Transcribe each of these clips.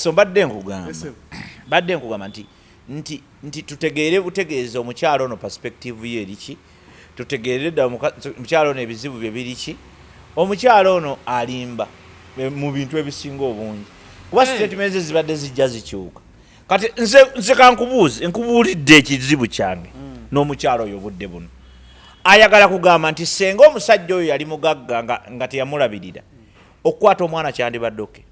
So badde nkugamba nti tutegeere butegeeza omukyalo ono perspective ye eriki, tutegeere dda omukyalo ono ebizibu bye biriki. Omukyalo ono alimba mu bintu ebisinga obungi kuba statements zibadde zijja zikyuka. Kati nze nkubuulidde ekizibu kyange n'omukyalo oyo obudde buno. Ayagala kugamba nti senga omusajja oyo yali mugagga nga teyamulabirira okukwata omwana kyandibadde oke.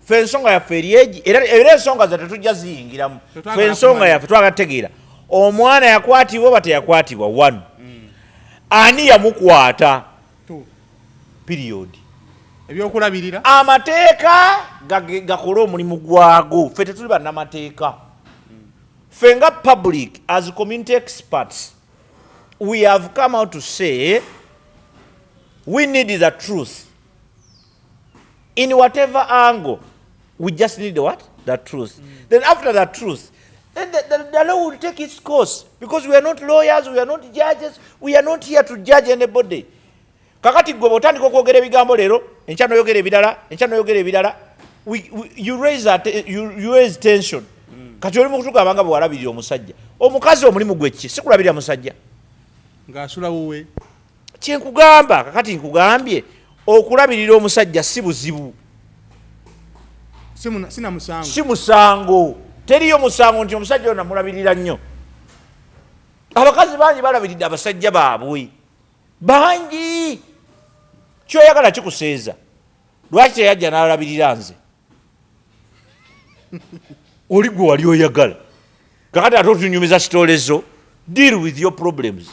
Ffe ensonga yaffe eryeji era ensonga zaffe tujja ziyingiramu. Ffe ensonga yaffe twagategeera omwana yakwatibwa oba teyakwatibwa wanu. Ani yamukwata? Period. Ebyokulabirira amateeka gakola omulimu gwago. Ffe tetuli bannamateeka. Ffe nga public as community experts we have come out to say we need the truth. In whatever angle, we just need what? The truth. Then after the truth, then the law will take its course. Because we are not lawyers, we are not judges, we are not here to judge anybody. Kakati gwe botandika okwogera ebigambo leero, enkya noyogera ebirala, you raise tension. Kati oli mu kutugamba nga bwe walabirira omusajja. Omukazi omulimu gwe ki? Si kulabirira musajja. Ng'asula wuwe. Kyenkugamba, kakati nkugambye, okulabirira omusajja si buzibu. Si musango. Teriyo musango nti omusajja ono namulabirira nnyo. Abakazi bangi balabiridde abasajja baabwe. Bangi. Kyoyagala kikuseeza. Lwaki teyajja n'alabirira nze? Oli gwe wali oyagala. Kakati ate otunyumiza sitolezo. Deal with your problems.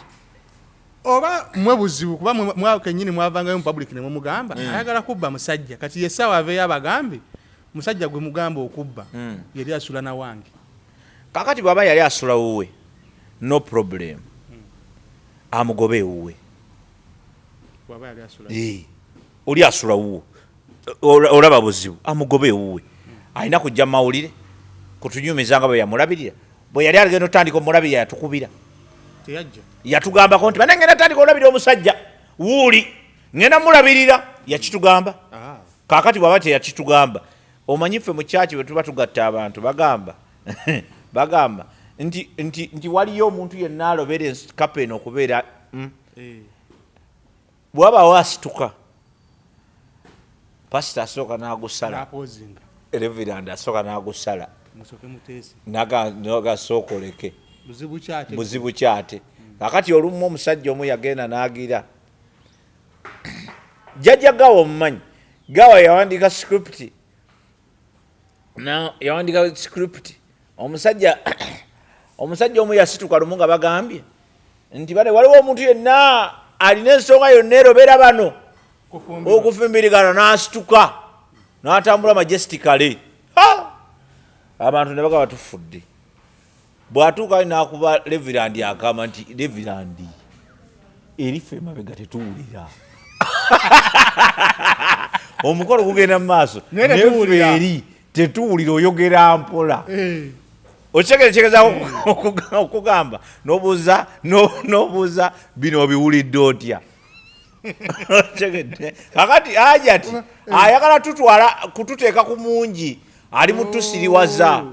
Oba mwe buzibu kuba mwa kenyini mwavangayo mu public ne mugamba ayagala kubba musajja kati yesawa ave yabagambe musajja gwe mugamba okubba yali asula na wange. Kakati baba yali asula wuwe no problem. Amugobe wuwe. Baba yali asula. Oli asula wuwe. Olaba buzibu amugobe wuwe. Alina kujja mawulire kutunyumiza nga bwe yamulabirira. Bwe yali agenda otandika omulabirira yatukubira. Teyajja. Yatugamba konti bana ngenda tandika olabirira omusajja wuuli ngenda mulabirira yakitugamba. Kakati bwaba teyakitugamba. Omanyi ffe mu kyaki bwe tuba tugatta abantu bagamba nti waliyo omuntu yenna alobera kapeni okubeera bwaba wasituka pasita asooka n'agusala reverand asooka n'agusala nagasooka oleke buzibu kyate. Kakati olumu omusajja omu yagenda n'agira jjajja Gawa omumanyi. Gawa yawandiika script omusajja omu yasituka lumu nga bagambye nti bane waliwo omuntu yenna alina ensonga yonna erobera bano okufumbirigana n'asituka n'atambula majestically. Abantu ne bagamba tufudde. Bwatuuka n'akuba reverand agamba nti reverand erife emabega tetuwulira. Omukolo gugenda mu maaso neffe eri tetuwulira oyogera mpola. Okitegerekeza okugamba n'obuuza bino obiwulidde otya. Kakati Hajjat ayagala tutwala kututeeka ku mungi ali mutusiriwaza.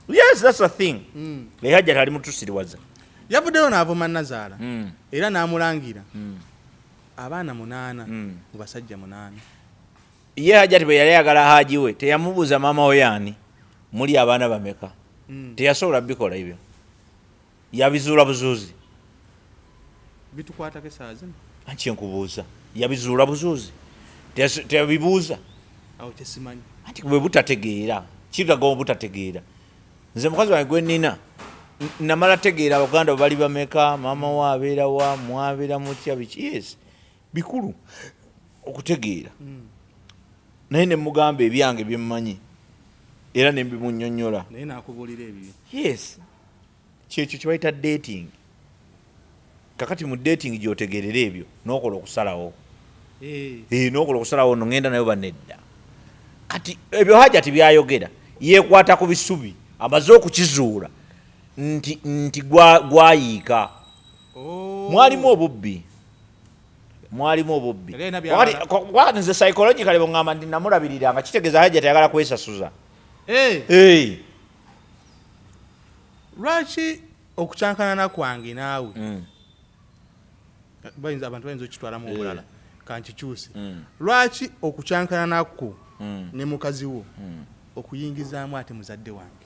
Yes, that's a thing. Hajjat ali mutusiriwaza. Yavuddeyo n'avuma Nazaala era n'amulangira abaana 8 mu basajja 8. Ye Hajjat bwe yali ayagala Haji we teyamubuuza maama we yaani muli abaana bameka. Teyasobola bikola ebyo. Yabizuula buzuuzi. Bitukwatako essaawa zino. Anti nkubuuza yabizuula buzuuzi. Teyabibuuza. Awo tesimanyi. Anti bwe butategeera kiraga obutategeera. Nze mukazi wange gwe nnina namala tegeera Abaganda bali bameka, maama wa abeera wa, mwabeera mutya biki. Yes, bikulu okutegeera. Naye ne mugamba ebyange bye mmanyi era ne mbimunnyonnyola. Naye n'akubuulira ebyo. Yes, kyekyo kye bayita dating. Kakati mu dating gy'otegeerera ebyo n'okola okusalawo. N'okola okusalawo no ngenda nayo banedda. Kati ebyo Hajjat byayogera yeekwata ku bisubi amaze okukizuula nti gwayiika. Mwalimu obubbi. Wakati nze psychologically bongamba nti namulabirira nga kitegeeza Hajjat ayagala kwesasuza. lwaki okucankanana kwange naawe abantu bayinza okitwalamu obulala kankikyuse lwaki okucankanana kwo ne mukazi wo okuyingizaamu ate muzadde wange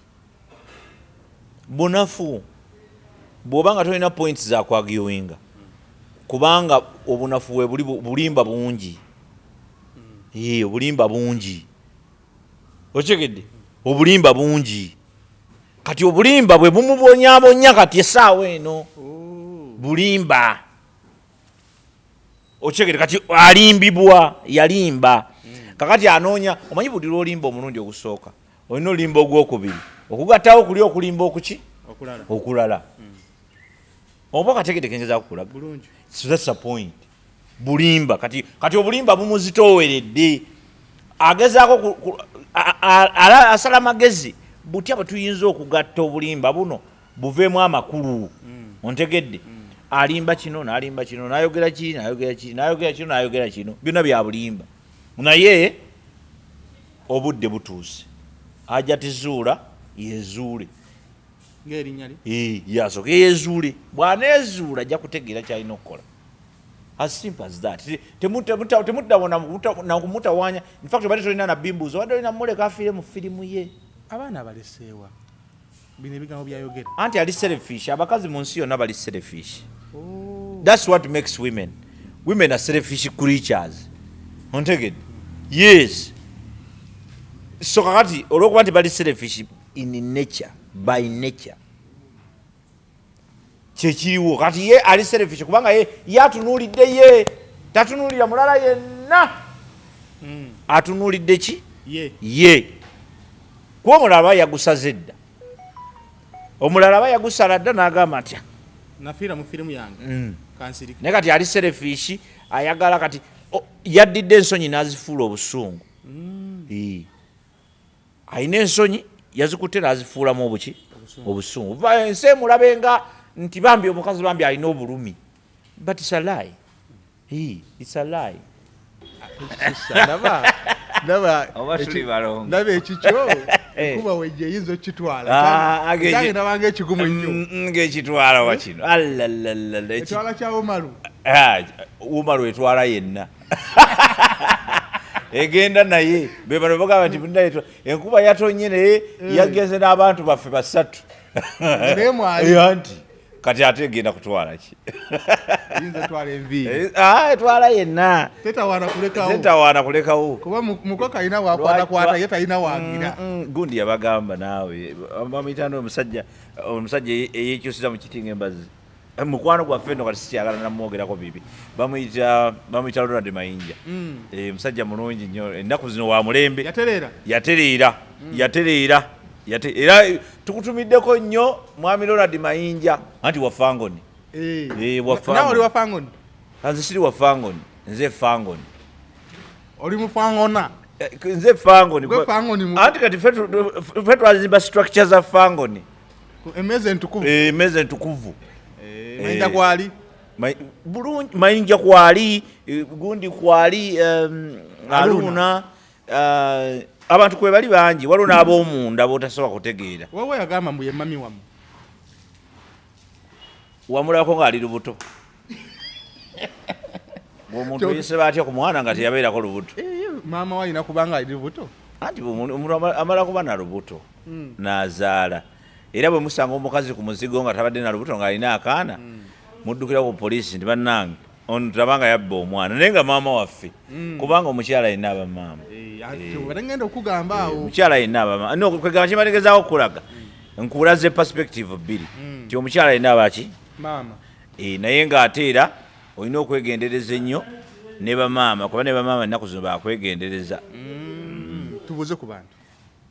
bunafu bw'oba nga tolina points zakwagiwinga kubanga obunafu we bulimba bungi obulimba bungi okitegedde obulimba bungi kati obulimba bwe bumubonyabonya kati essaawa eno bulimba okitegedde kati alimbibwa yalimba kakati anoonya omanyi buli lwolimba omulundi ogusooka olina olimba ogwokubiri okugattawo kuli okulimba okuki okulala oba kategedde kenjeza kukulaga so that's the point bulimba kati obulimba bumuzitooweredde agezaako asala magezi butya bwe tuyinza okugatta obulimba buno buveemu amakulu ontegedde alimba kino n'alimba kino n'ayogera kiri n'ayogera kiri n'ayogera kino n'ayogera kino byonna bya bulimba naye obudde butuuse Hajjat Zuula yezuule ng'erinnya li yasooka yezuule bw'aneezuula ajja kutegeera kyalina okukola as simple as that temudda kumutawaanya infact obadde tolina nabimbuuzo obadde olina muleka afiire mu firimu ye abaana abaleseewa bino ebigambo byayogera anti ali selfish abakazi mu nsi yonna bali selfish that's what makes women are selfish creatures ontegedde yes so kakati olwokuba nti bali selfish in nature by nature kyekiriwo kati ye ali selfish kubanga ye atunuulidde ye tatunuulira mulala yenna atunuulidde ki ye kuba omulala aba yagusaze dda omulala aba yagusala dda n'agamba atya nafiira mu firimu yange kansirika naye kati ali selfish ayagala kati yaddidde ensonyi n'azifuula obusungu alina ensonyi yazikutte n'azifuulamu obuki obusungu ensi emulabenga nti bambi omukazi bambi alina obulumi but it's a lie it's a lie ndaba ekikyo kuba wejje eyinza okitwala nabanga ekigumu nnyo ng'ekitwala wakino etwala kya Umaru etwala yenna egenda naye bebano bagamba nti binaye enkuba yatonye naye yageze n'abantu baffe basatu anti kati ate egenda kutwala ki etwala yenna tetawaana kulekawo kuba mukoka alina wakwatakwata ye talina wagira gundi yabagamba naawe bamitano omusajja eyekyusiza mu kitinga embazi mukwano gwaffe nno kati sikyagala namwogerako bibi bamuyita Ronald Mayinja musajja mulungi nnyo ennaku zino wa mulembe yatereera era tukutumiddeko nnyo mwami Ronald Mayinja anti wafangoni nawe wafangoni nze siri wafangoni nze fangoni oli mufangona nze fangoni anti kati ffe twazimba structure za fangoni emeze entukuvu Mayinja kwali bulungi Mayinja kwali gundi kwali aluna abantu kwe bali bangi waliwo n'ab'omunda b'otasobola kutegeera wowe yagamba mbu ye mami wamu wamulabako ng'ali lubuto omuntu yeseba atya ku mwana nga teyabeerako lubuto maama we alina kubanga ali lubuto anti omuntu amala kuba na lubuto n'azaala era bwe musanga omukazi ku muzigo nga tabadde na lubuto ng'alina akaana muddukira ku poliisi nti bannange ono tabanga yabba omwana naye nga maama waffe kubanga omukyala alina abamaama ngenda okugamba awo omukyala alina abamaama kwegamba kimategezaako okulaga nkulaze perspective bbiri nti omukyala alina abaki maama naye ng'ate era olina okwegendereza ennyo ne bamaama kuba ne bamaama ennaku zino bakwegendereza tubuze ku bantu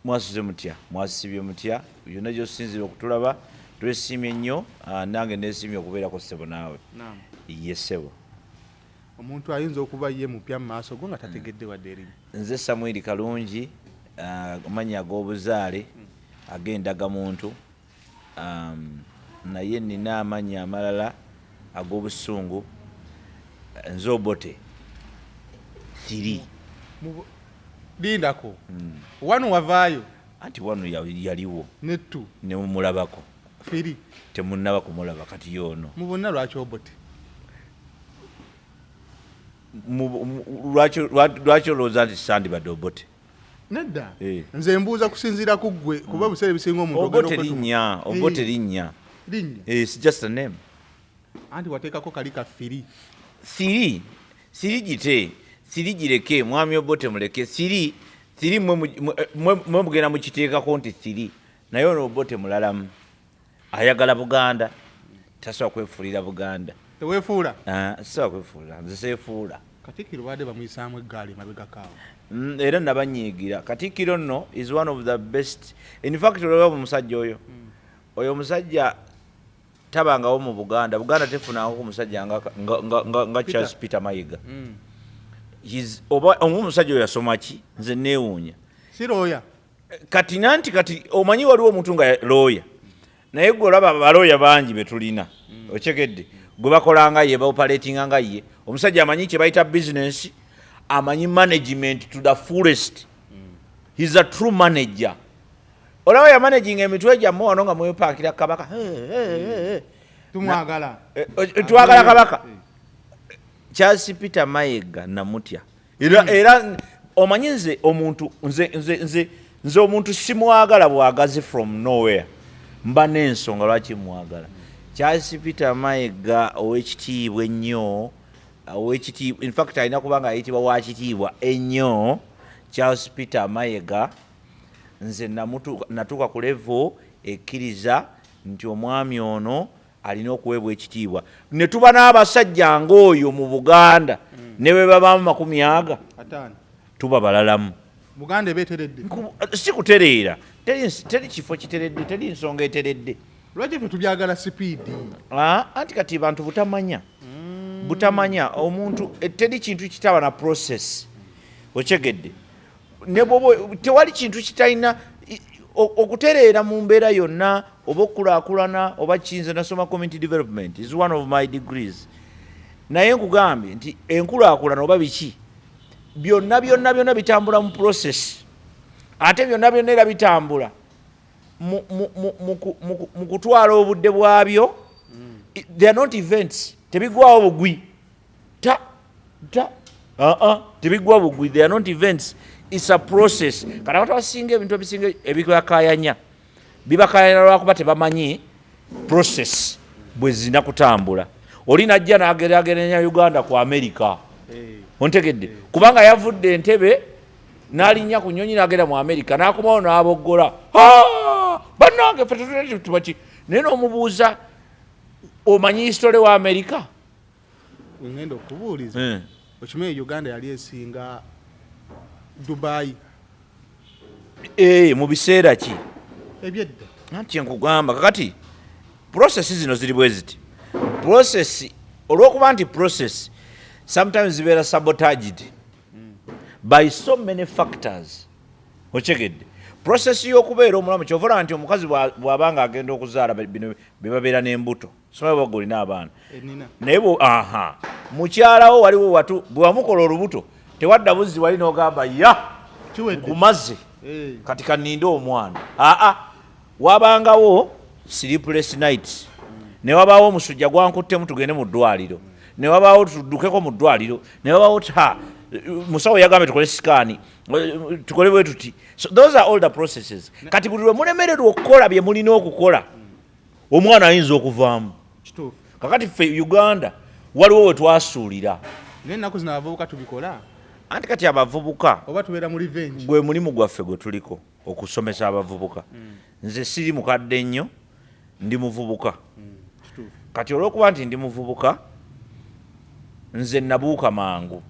mwasuze mutya mwasibye mutya byonna gy'osinzira okutulaba twesiimye nnyo nange neesiimye okubeerako ssebo naawe ye ssebo omuntu ayinza okuba ye mupya mu maaso go nga tategedde wadde erinnya nze Samwiri Kalungi amannya ag'obuzaale ag'endagamuntu naye nina amannya amalala ag'obusungu nze Obote3 lindako wano wavaayo anti wano yaliwo nettu ne mumulabako firi temunnaba kumulaba kati yono mubonna lwaki Obote lwaki olowooza nti sandibadde Obote nedda nze mbuuza kusinziira ku ggwe kuba buseera bisinga omuntu Obote linnya it's just a name anti wateekako kali ka firi siri gite siri gireke mwami Obote muleke siri mwe mugenda mukiteekako nti siri naye ono Obote mulalamu ayagala Buganda tasobola kwefuulira Buganda teweefuula sisobola kwefuulira nze seefuula Katikkiro baadde bamuyisaamu eggaali mabegakaawo era nabanyiigira Katikkiro nno is one of the best in fact olaba omusajja oyo omusajja tabangawo mu Buganda tefunangawo ku musajja nga Charles Peter Mayiga oba omusajja oyo yasoma ki nze neewuunya si looya kati omanyi waliwo omuntu nga looya naye gwe olaba abalooya bangi betulina okyegedde gwe bakolanga ye baoperatinga nga ye omusajja amanyi kye bayita business amanyi management to the fullest he's a true manager olaba ya managing emitwe gyammwe wano nga mwepaakira kabaka twagala kabaka Charles Peter Mayiga namutya era omanyi nze omuntu nze omuntu simwagala bwagazi from nowhere mba n'ensonga lwaki mwagala Charles Peter Mayiga ow'ekitiibwa ennyo in fact alina kubanga ayitibwa wakitiibwa ennyo Charles Peter Mayiga nze natuuka ku level ekkiriza nti omwami ono alina okuweebwa ekitiibwa ne tuba n'abasajja ng'oyo mu Buganda ne bwe babaamu 50 tuba balalamu Buganda ebeeteredde si kutereera teri kifo kiteredde teri nsonga eteredde lwaki ffe tubyagala sipiidi anti kati bantu butamanya omuntu teri kintu kitaba na process okyegedde ne bwoba tewali kintu kitalina okutereera mu mbeera yonna oba okulaakulana oba kiyinza nasoma community development is one of my degrees naye nkugambye nti enkulaakulana oba biki byonna bitambula mu process ate byonna era bitambula mu kutwala obudde bwabyo they are not events tebigwawo bugwi tebigwa bugwi they are not events it's a process kati abantu abasinga ebintu ebisinga ebikakayanya bibakayanya lwakuba tebamanyi process bwe zina kutambula oli najja n'ageraageranya Uganda ku America ontegedde kubanga yavudde Entebbe n'alinnya ku nnyonyi n'agenda mu America n'akomawo n'aboggola bannange ffe tubaki naye n'omubuuza omanyi history wa America ngenda okubuuliza okimanyi Uganda yali esinga Dubai mu biseera ki ebyedda anti nkugamba kakati process zino ziri bwe ziti process olw'okuba nti process sometimes zibeera sabotaged by so many factors okyegedde process y'okubeera omulamu kyovola nti omukazi bw'abanga agenda okuzaala bino bebabeera n'embuto somaye baga olina abaana naye mukyalawo waliwo watu bwe wamukola olubuto tewadda buzzi wali n'ogamba nkumaze kati kaninde omwana wabangawo sleepless night ne wabaawo omusujja gwankuttemu tugende mu ddwaliro ne wabaawo tuddukeko mu ddwaliro ne wabaawo musawo yagambye tukole sikaani tukole bwe tuti so those are all the processes kati buli lwe mulemererwa okukola bye mulina okukola omwana ayinza okuvaamu kakati ffe Uganda waliwo we twasuulira naye ennaku zino abavubuka tubikola anti kati abavubuka oba tubeera mu revenge gwe mulimu gwaffe gwe tuliko okusomesa abavubuka nze siri mukadde nnyo ndi muvubuka kati olw'okuba nti ndi muvubuka nze nabuuka mangu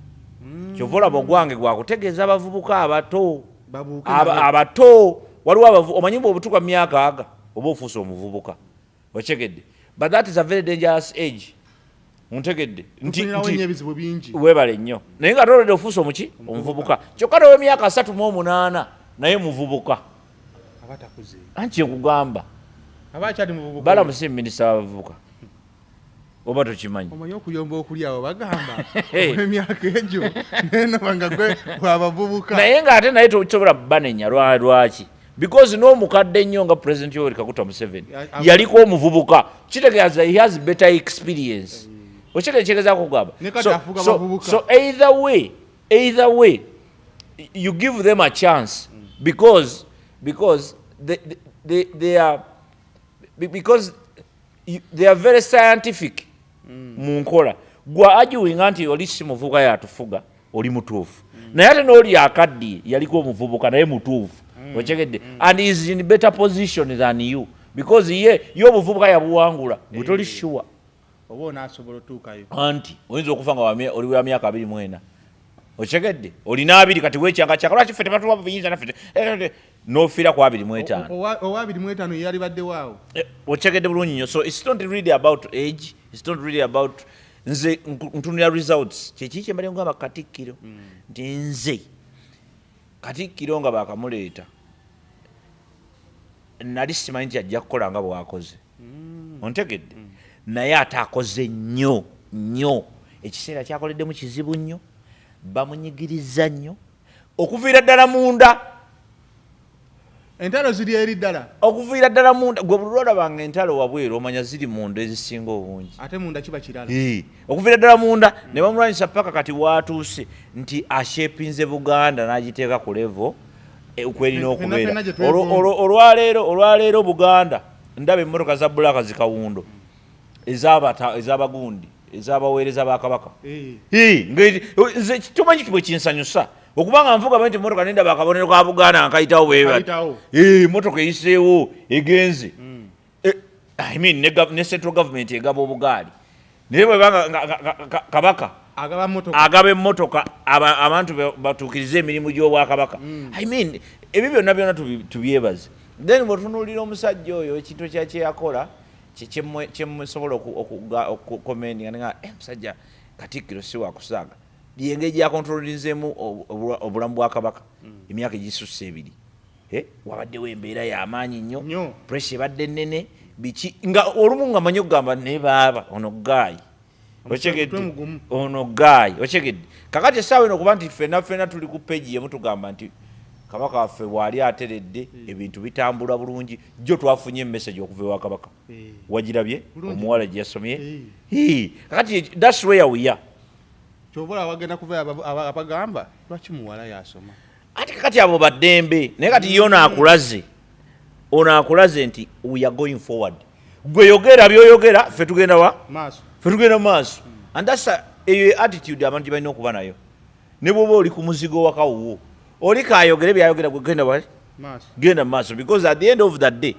kyovola bogwange gwakutegeeza abavubuka abato waliwo omanyi bwe obutuka mu myaka aga oba ofuuse omuvubuka okyegedde but that is a very dangerous age ontegedde nti webale nnyo naye nga tolede ofuuse omuki omuvubuka kyokka towe emyaka 38 naye muvubuka anti nkugamba balamusi minisita w'abavubuka oba tokimanyi omanyi okuyomba okuli awo bagamba emyaka egyo neno banga gwe wabavubuka naye ng'ate naye tosobola banenya lwaki because no mukadde nnyo nga President Yoweri Kaguta Museveni yaliko omuvubuka kitegeeza he has better experience okitegeeza kugamba so either way you give them a chance because they are very scientific mu nkola gwa arguing nti oli si muvubuka yatufuga oli mutuufu naye ate n'oli akaddiye yaliko omuvubuka naye mutuufu ochegedde and is in better position than you because ye obuvubuka yabuwangula gwe toli sure oba onaasobola otuukayo anti oyinza okufa nga oli wa myaka 24 ochegedde olina 2 kati wekyanga kyaka lwaki ffe tebatuwa buyinza naffe n'ofiira ku 25 owa 25 yali badde waawo ochegedde bulungi nnyo so it's not really about age, it's not really about nze ntunira results kyeki kyembale ngamba Katikkiro nti nze Katikkiro nga bakamuleeta nali simanyi nti ajja kukola nga bwakoze ontegedde naye ate akoze nnyo ekiseera kyakoleddemu kizibu nnyo bamunyigiriza nnyo okuviira ddala munda entalo ziri eri ddala okuviira ddala munda gwe bulwala bange entalo wabweru omanya ziri munda ezisinga obungi ate munda kiba kirala okuviira ddala munda ne bamulwanyisa paka kati waatuuse nti ashepinze Buganda n'agiteeka ku level ukwelina okubeera olwaleero Buganda ndaba emmotoka za bulaka zikawundo ez'abagundi ez'abaweereza ba Kabaka nze tumanyi bwe kinsanyusa okubanga nvuga nti emmotoka nendaba akabonero ka Buganda nkayitawo bwebati emmotoka eyiseewo egenze I mean ne central government egaba obugaali naye bwebanga Kabaka agaba emmotoka abantu batuukirize emirimu gy'Obwakabaka I mean ebyo byonna tubyebaze then bwetunuulira omusajja oyo ekintu kyeyakola kyemusobola okukomendinga nga musajja Katikkiro si wakusaaga lyengeri gyakontrolinzeemu obulamu bwa Kabaka emyaka egisusse 2 wabaddewo embeera y'amaanyi nnyo pressure ebadde nnene biki nga olumu nga manyi okugamba naye baaba ono gaayi ochegedde kakati essaawa eno okuba nti ffenna tuli ku peegi yemu tugamba nti Kabaka waffe bw'ali ateredde ebintu bitambula bulungi jjo twafunye emessage okuva ewa Kabaka wagirabye omuwala gye yasomye kakati that's where we are kyobola wagenda kuva abagamba lwaki muwala yasoma ati kakati abo baddembe naye kati yo onakulaze nti we are going forward gwe yogera byoyogera ffe tugenda maaso and that's a attitude abantu balina okuba nayo ne bwoba oli ku muzigo wakawuwo oli kayogere byayogera genda maaso because at the end of that day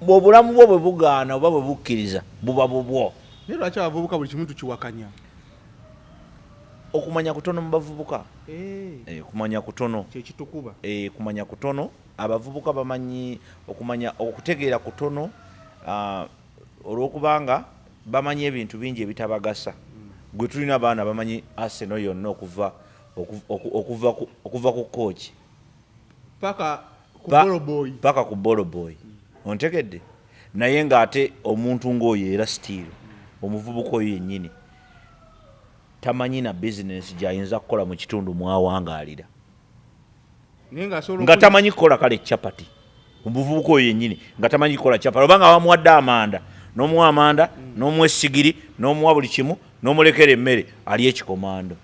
bw'obulamu bwo bwe bugaana oba bwe bukkiriza buba bubwo naye lwaki abavubuka buli kimu tukiwakanya okumanya kutono mu bavubuka kumanya kutono kyekitukuba kumanya kutono abavubuka bamanyi okumanya okutegeera kutono olw'okubanga bamanyi ebintu bingi ebitabagasa gwe tulina abaana bamanyi Arsenal yonna okuva ku coach paka ku bolo boy ontegedde naye ng'ate omuntu ng'oyo era still omuvubuka oyo yennyini tamanyi na business gy'ayinza kukola mu kitundu mwawangaalira nga tamanyi kukola kale chapati omuvubuka oyo yennyini nga tamanyi kukola chapati oba nga bamuwadde amanda n'omuwa amanda n'omuwa essigiri n'omuwa buli kimu n'omulekera emmere ali ekikomando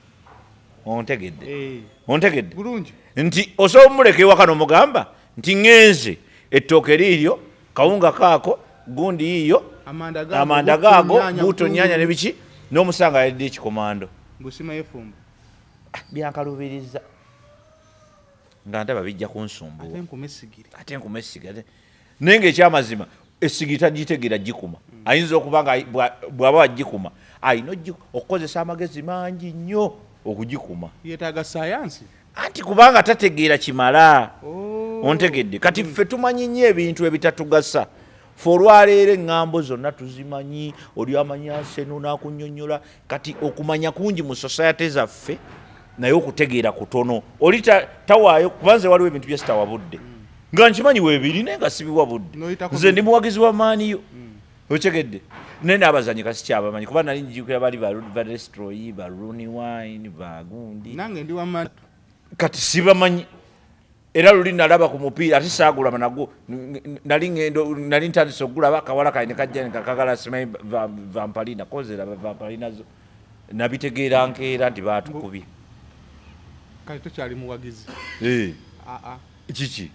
ontegedde bulungi nti osobola omuleka ewaka n'omugamba nti ŋŋenze ettooke liiryo kawunga kaako gundi yiyo amanda gaago buto nyanya ne biki n'omusanga yalidde ekikomando mbusima yefumba byankalubiriza nga ndaba bijja kunsumbuwa ate enkuma essigiri naye ng'ekyamazima essigiri tagitegeera gikuma ayinza okuba nga bw'aba wagikuma ayina okukozesa amagezi mangi nnyo okugikuma yeetaaga sayansi anti kubanga tategeera kimala ontegedde kati ffe tumanyi nnyo ebintu ebitatugasa ffe olwaleero eŋŋambo zonna tuzimanyi oli amanyi Arsenal n'akunnyonnyola kati okumanya kungi mu society zaffe naye okutegeera kutono oli tawaayo kubanze waliwo ebintu bye sitawabudde nga nkimanyi weebiri naye nga sibiwabudde nze ndi muwagizi wa maaniyo otegedde naye n'abazanyi kasi kyabamanyi kuba nali njijukira bali ba Destroy ba Rooney Wine ba Gundi nange ndi wamatu kati sibamanyi era luli nalaba ku mupiira ate saagulaba nagwo nali ntandise okugulaba akawala kaine kajja nekakagala simanyi vampalina kozera vampalina zo nabitegeera nkeera nti baatukubye kale tokyali muwagizi kiki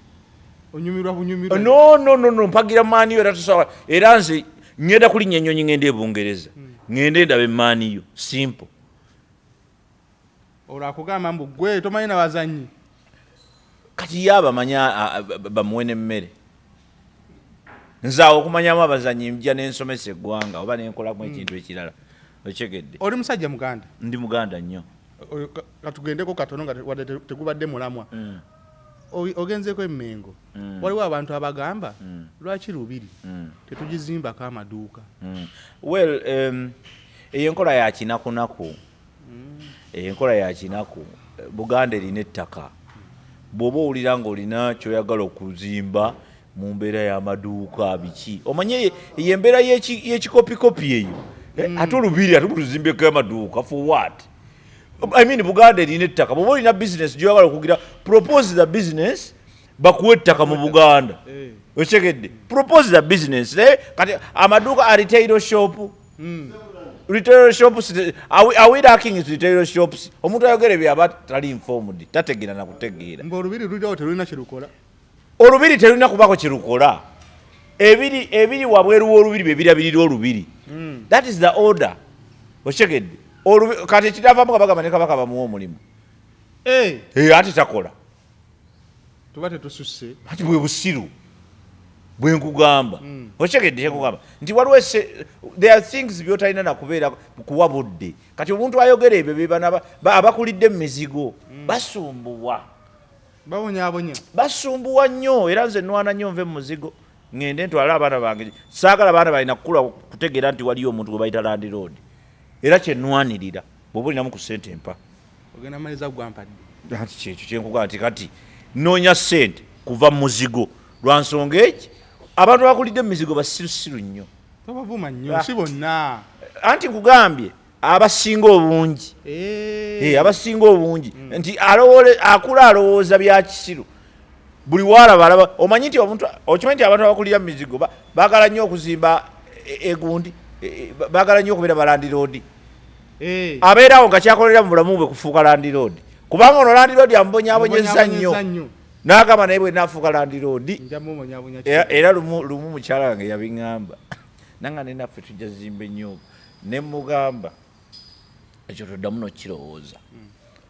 onyumirwa bunyumirwa no mpagira maaniyo era tusawa era nze ngenda kulinnya ennyonyi ngenda ebungereza ngende ndabe maaniyo simple olwakugamba mbu gwe tomanyi nabazanyi kati yabamanya bamuwe n'emmere nzaawo okumanyamu abazanyi nja n'ensomesa eggwanga oba nenkolamu ekintu ekirala okyegedde oli musajja muganda ndi muganda nnyo katugendeko katono nga wadde tegubadde mulamwa ogenzeko emmengo waliwo abantu abagamba lwaki lubiri tetugizimbako amaduuka well enkola yakinakunaku enkola yakinaku Buganda erina ettaka bw'oba owulira ng'olina kyoyagala okuzimba mu mbeera y'amaduuka biki omanye eyo embeera y'ekikopikopi eyo ate olubiri ate tuzimbeko amaduuka for what I mean Buganda erina ettaka bw'oba olina business gyoyagala okugira propose the business bakuwa ettaka mu Buganda okyegedde propose the business naye kati amaduuka a retail shop retail shops are we lacking in retail shops omuntu ayogere byaba tali informed tategeera na kutegeera mbo olubiri lulirawo terulina kirukola olubiri terulina kubako kirukola ebiri wabweru w'olubiri bebirabirira olubiri that is the order okyegedde kati ekitavamu kabagamba ne kabaka bamuwa omulimu ate takola tuba tetususse ati bwe busiru bwenkugamba okyegedde kyekugamba nti waliwo there are things byotalina nakubeera kuwa budde kati omuntu ayogera ebyo bebana abakulidde mu mizigo basumbuwa nnyo era nze nwana nnyo nve mu muzigo ngende ntwala abaana bange saagala baana balina kukula kutegeera nti waliyo omuntu gwe bayita landiroodi era kyenwanirira bw'oba olinamu ku ssente empa ogenda maliza gwampadde ati kyekyo kyenkugamba nti kati noonya ssente kuva mu muzigo lwa nsonga eki abantu abakulidde mu mizigo basirusiru nnyo tobavuma nnyo si bonna anti nkugambye abasinga obungi abasinga obungi nti akula alowooza bya kisiru buli waalaba alaba omanyi nti omuntu okimanyi nti abantu abakulira mu mizigo baagala nnyo okuzimba egundi baagala nnyo okubeera balandiroodi abeerawo nga kyakolera mu bulamu bwe kufuuka landiroodi kubanga ono landiroodi amubonyaabonyeza nnyo n'agamba naye bwe naafuuka landiroodi era lumu mukyala wange yabiŋŋamba nanga ne naffe tujja zimba ennyumba ne mugamba ekyo toddamu nokirowooza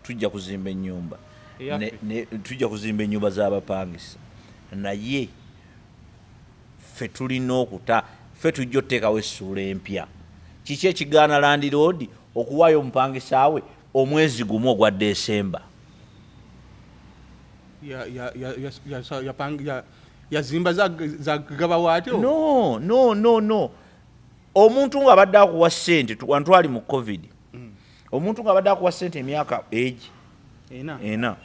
tujja kuzimba ennyumba tujja kuzimba ennyumba z'abapangisa naye ffe tulina ffe tujja oteekawo essuula empya kiki ekigaana landiroodi okuwaayo omupangisa we omwezi gumu ogwa Desemba yazimba zagaba waatyo no omuntu nga badde akuwa ssente twali mu covid omuntu nga badde akuwa ssente emyaka egi ena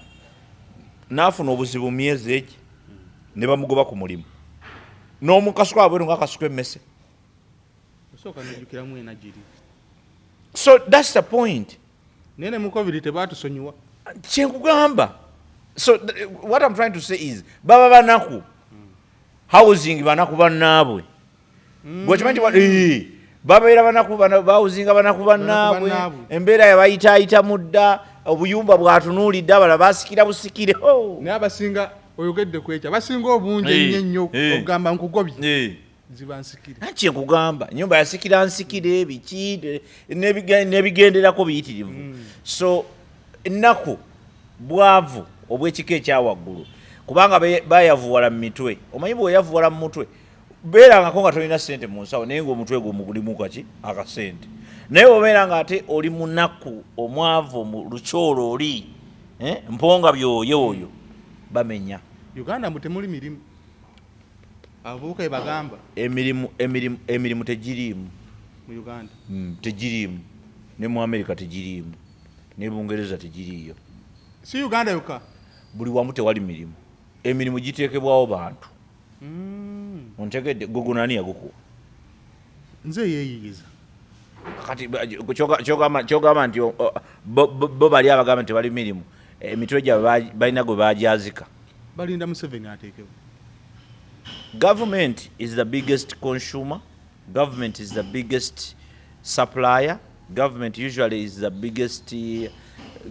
n'afuna obuzibu myezi egi ne bamugoba ku mulimu n'omukasuka wabweru ng'akasuka emmese so that's the point nene mu covid tebatusonyiwa kyenkugamba so what I'm trying to say is baba banaku housing banaku bannaabwe gwekimanyi babeera banaku bawuzinga banaku bannaabwe embeera yabayitaayita mudda obuyumba bwatunuulidde abala basikira busikire naye abasinga oyogedde ku ekyo abasinga obungi ennyo okugamba nkugobye ziba nsikire kyenkugamba ennyumba yasikira nsikire biki n'ebigenderako biyitirivu so ennaku bwavu obw'ekika ekyawaggulu kubanga bayavuwala mu mitwe omanyi bweyavuwala mu mutwe beerangako nga tolina ssente mu nsawo naye ngaomutwe gwo mulimu kaki akasente naye obeera nga ate oli munaku omwavu mu lukyolo oli mponga byoyo oyo bamenya Uganda mbu temuli mirimu abavubuka ebagamba emirimu tegiriimu mu Uganda tegiriimu ne mu Amerika tegiriimu ne Bungereza tegiriiyo si Uganda yoka buli wamu tewali mirimu emirimu giteekebwawo bantu ontegedde gugunani yagukuwa nze yeeyigiza kati kyogamba nti bo bali abagamba nti bali mirimu emitwe gyabwe balina gwe bajazika balinda Museveni ateekewo. Government is the biggest consumer. Government is the biggest supplier. Government usually is the biggest.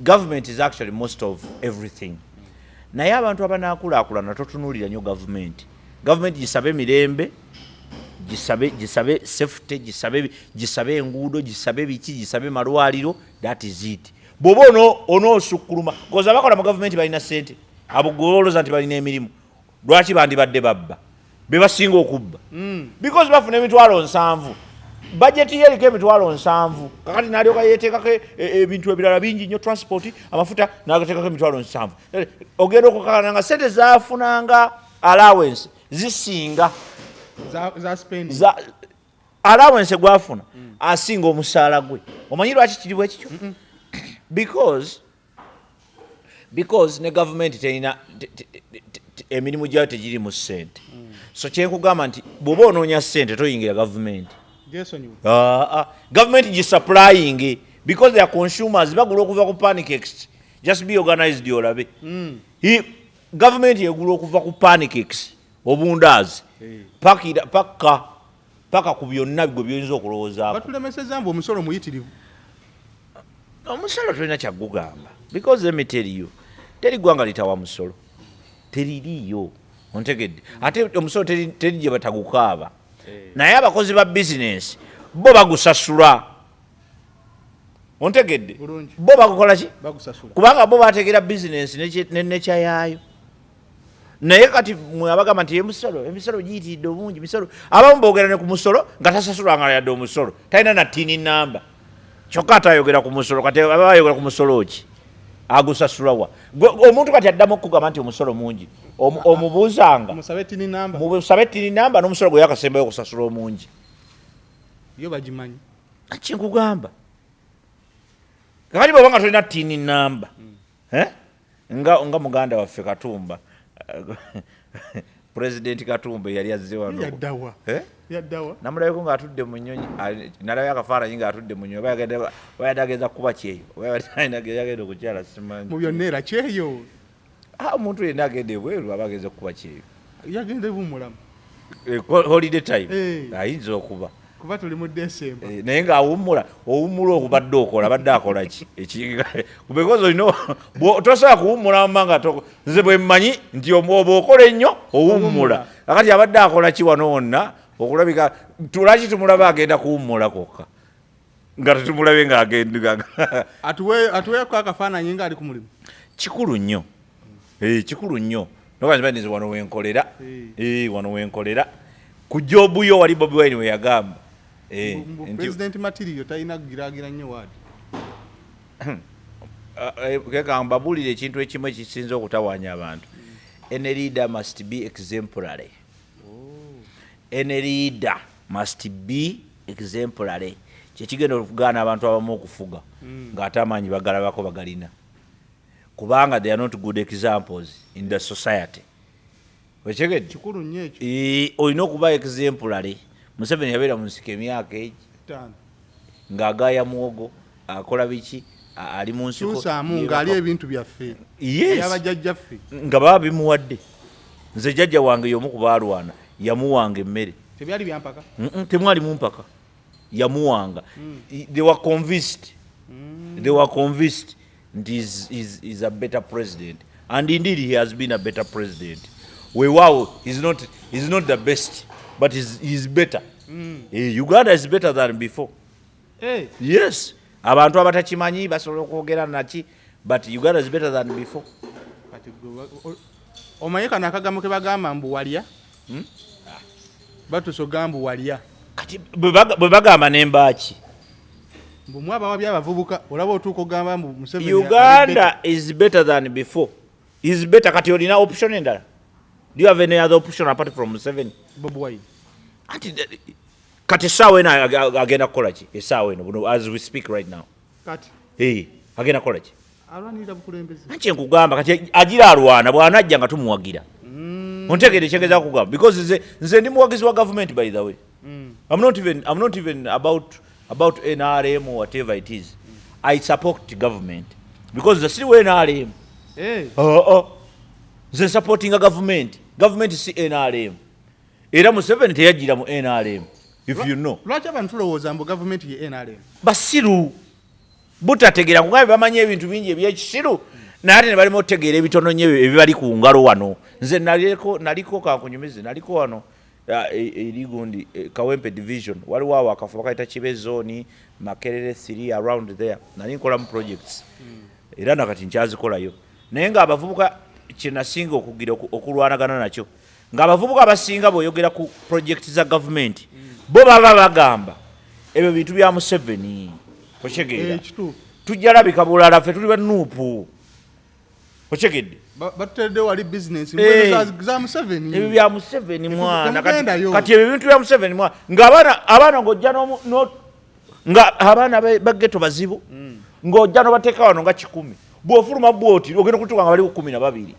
Government is actually most of everything. Naye abantu abanaakulaakulana totunuulira nnyo government. Government gisabe mirembe, gisabe safety, gisabe enguudo, gisabe biki, gisabe malwaliro. That is it. Bw'oba onoosukkuluma koza abakola mu government balina ssente abo golooza nti balina emirimu lwaki bandibadde babba be basinga okubba because bafuna emitwalo 7 bajeti yeriko emitwalo 7 kakati n'alyoka yeeteekako ebintu ebirala bingi nnyo transport amafuta n'agateekako emitwalo 7 ogenda okukakana nga ssente zaafunanga allowance zisinga za spending allowance gwafuna asinga omusaala gwe. Omanyi lwaki kiri bwe kityo? Because ne government terina emirimu gyayo tegiri mu ssente. So kyenkugamba nti bw'oba onoonya ssente toyingira government. Government gisupplying because they are consumers bagula okuva ku pancakes. Just be organized olabe. Government yegula okuva ku pancakes obundazi paka ku byonna bigwe byinza okulowoozaako. Batulemeseza mbu omusolo muyitirivu. Omusolo tolina kyagugamba because let me tell you teri ggwanga litawa musolo teririyo ontegedde ate omusolo teri gye batagukaaba naye abakozi ba bizinensi bo bagusasula ontegedde bo bagukola ki kubanga bo bategeera bizinensi nenekya yaayo. Naye kati mwe abagamba nti emisolo giyitiridde obungi misolo abamu boogera ne ku musolo nga tasasulanga yadde omusolo talina na tiini namba kyokka atayogera ku musolo kati aba ayogera ku musolo ki agusasula wa omuntu kati addamu okugamba nti omusolo mungi omubuuzanga musabe tiini namba n'omusolo gwe yakasembayo okusasula omungi yo bagimanyi kinkugamba kakati bw'oba nga tolina tiini namba nga muganda waffe Katumba President Katumba yali azze wano yaddawa namulabeko ng'atudde mu nnyonyi nalayo akafaananyi ng'atudde mu nnyonyi bayadageza kuba kyeyo yagenda okukyala simanyi mu byonna era kyeyo omuntu yenna agenda ebweru aba ageza okuba kyeyo yagenda ebumulamu holiday time ayinza okuba kuba tuli mu December naye ng'awummula okubadde okola badde akola ki because olina tosobola kuwummula manga nze bwe mmanyi nti oba okola ennyo owummula akati abadde akola ki wano wonna okulabika tulaki tumulaba agenda kuwummula kokka nga tetumulabe ng'agenda atuweeko akafaananyi ng'ali ku mulimu kikulu nnyo kikulu nnyo nokanzibanize wano wenkolera ku jobu yo wali Bobi Wine we yagamba President Material talina kugiraagira nnyo waadi keka mbabuulire ekintu ekimu ekisinza okutawaanya abantu. Any leader must be exemplary. Any leader must be exemplary. Kyekigenda okugaana abantu abamu okufuga ng'ate amaanyi bagalabako bagalina kubanga they are not good examples in the society. Wekigedde kikulu nnyo ekyo olina okuba exemplary. Museveni yabeera mu nsiko emyaka ng'agaaya muwogo akola biki ali mu nsiko kyusaamu ng'ali ebintu byaffe yabajjajjaffe nga baba bimuwadde. Nze jjajja wange y'omu ku baalwana yamuwanga emmere tebyali byampaka temwali mu mpaka yamuwanga. They were convinced nti is a better president and indeed he has been a better president. Wow, he's not the best but he's better. Uganda is better than before. Yes, abantu abatakimanyi basobola okwogera naki but Uganda is better than before. Omanyi kano akagambo ke bagamba mbu walya batusoga mbu walya kati bwe bagamba n'embaaki mbu mwaba byabavubuka olaba otuuka ogamba mbu Museveni Uganda is better than before. Is better kati olina option endala. Do you have any other option apart from Museveni? Bobi Wine. Kati sawa ena agenda kukola ki? Sawa eno as we speak right now. Kati. Agenda kukola ki? Alwanira bukulembeze. Anche nkugamba kati agira alwana bwanajja nga tumuwagira. Ontegere kyegeza kugamba because nze ndi muwagizi wa government by the way. I'm not even about NRM or whatever it is. I support the government because the still NRM. nze supportinga government si NRM era Museveni teyagira mu NRM if you know lwaki abantu tulowooza mbu government ye NRM basiru butategeera kugambe bamanyi ebintu bingi ebyekisiru naate ne balimo otegeera ebitono nnyo ebibali ku ngalo wano nze naliko kankunyumize naliko wano erigundi Kawempe division waliwo awo akafu bakaita Kibe zone Makerere 3 around there nali nkola mu projects era nakati nkyazikolayo naye nga abavubuka kyenasinga okugira okulwanagana nakyo ng'abavubuka abasinga bw'oyogera ku project za government bo baba bagamba ebyo bintu bya Museveni okyegeera tujja labika bulala ffe tuli banuupu okyekedde batudde wali business za Museveni ebyo bya Museveni mwana kati ebyo bintu bya Museveni mwana ng'abaana ng'ojja nga abaana baggeto bazibu ng'ojja n'obateeka wano nga 10 bw'ofuluma bwoti ogenda kutuuka nga bali ku 12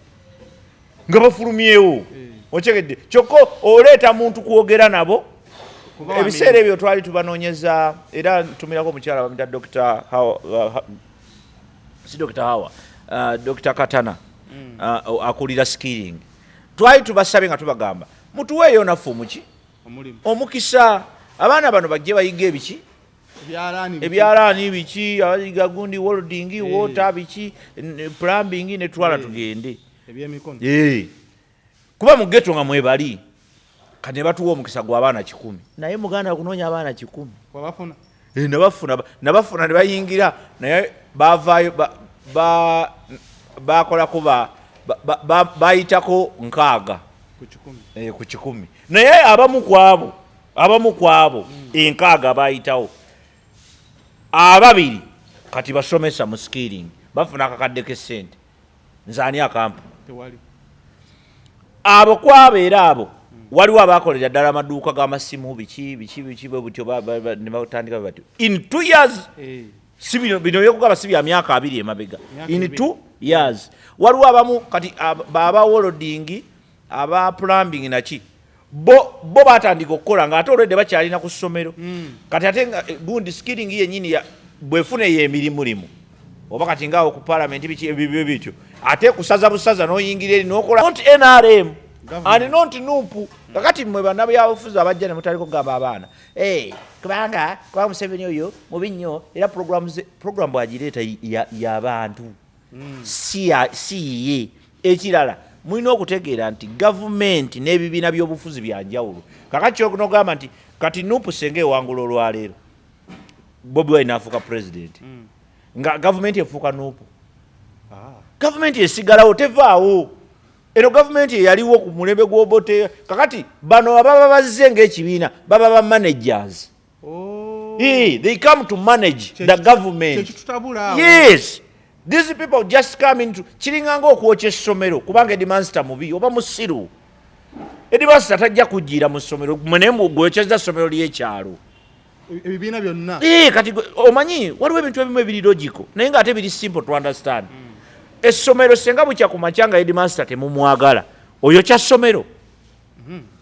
nga bafulumyewo okyekedde kyokka oleeta muntu kwogera nabo ebiseera ebyo twali tubanoonyeza era ntumirako omukyala bamita Dr. Katana akulira skilling twali tubasabye nga tubagamba mutuweeyo naffe omuki omukisa abaana bano bajje bayiga ebiki ebyalaani biki abayiga gundi welding water biki plumbing ne twala tugende ebyemikono kuba mu ghetto nga mwebali kane batuwa omukisa gw'abaana 10 naye muganda kunoonya abaana 10 wabafuna nabafuna ne bayingira naye bavaayo bakola kuba bayitako 6 ku 10 naye abamu kwabo 6 bayitawo 2 kati basomesa mu skilling bafuna akakadde k'essente nzaani akampa tewali abo kwabeera abo waliwo abakolera ddala amaduuka g'amasimu biki bwe butyo ne batandika batyo in 2 years si bino byokugaba si bya myaka 2 emabega in 2 years waliwo abamu kati aba welding aba plumbing naki bo batandika okukola ng'ate olwedde bakyalina ku ssomero kati ate gundi skilling yennyini bwefuna eyo emirimu oba kati ngaawo ku parliament biki ebibyo bityo ate kusaza busaza n'oyingira eri n'okola not NRM and not NUP kakati mmwe bannabyabufuzi abajja ne mutaliko kugamba abaana kubanga kwa Museveni oyo mubi nnyo era program bwagireeta y'abantu si ye ekirala mulina okutegeera nti gavumenti n'ebibiina by'obufuzi byanjawulo kakati kyokunogamba nti kati NUP senga ewangula olwaleero Bobi Wine afuuka president nga gavumenti efuuka NUP gavumenti esigalawo tevaawo eno gavumenti yaliwo ku mulembe gw'Obote kakati bano ababa bazze ng'ekibiina baba ba managers they come to manage the government yes these people just come into kiringa ng'okwokya essomero kubanga Headmaster mubi oba musiru Headmaster tajja kugiira mu ssomero naye gw'okyeza essomero ly'ekyalo ebibiina byonna kati omanyi waliwo ebintu ebimu ebiri logical naye ng'ate biri simple to understand essomero senga bukya ku makya nga Headmaster temumwagala oyo kya ssomero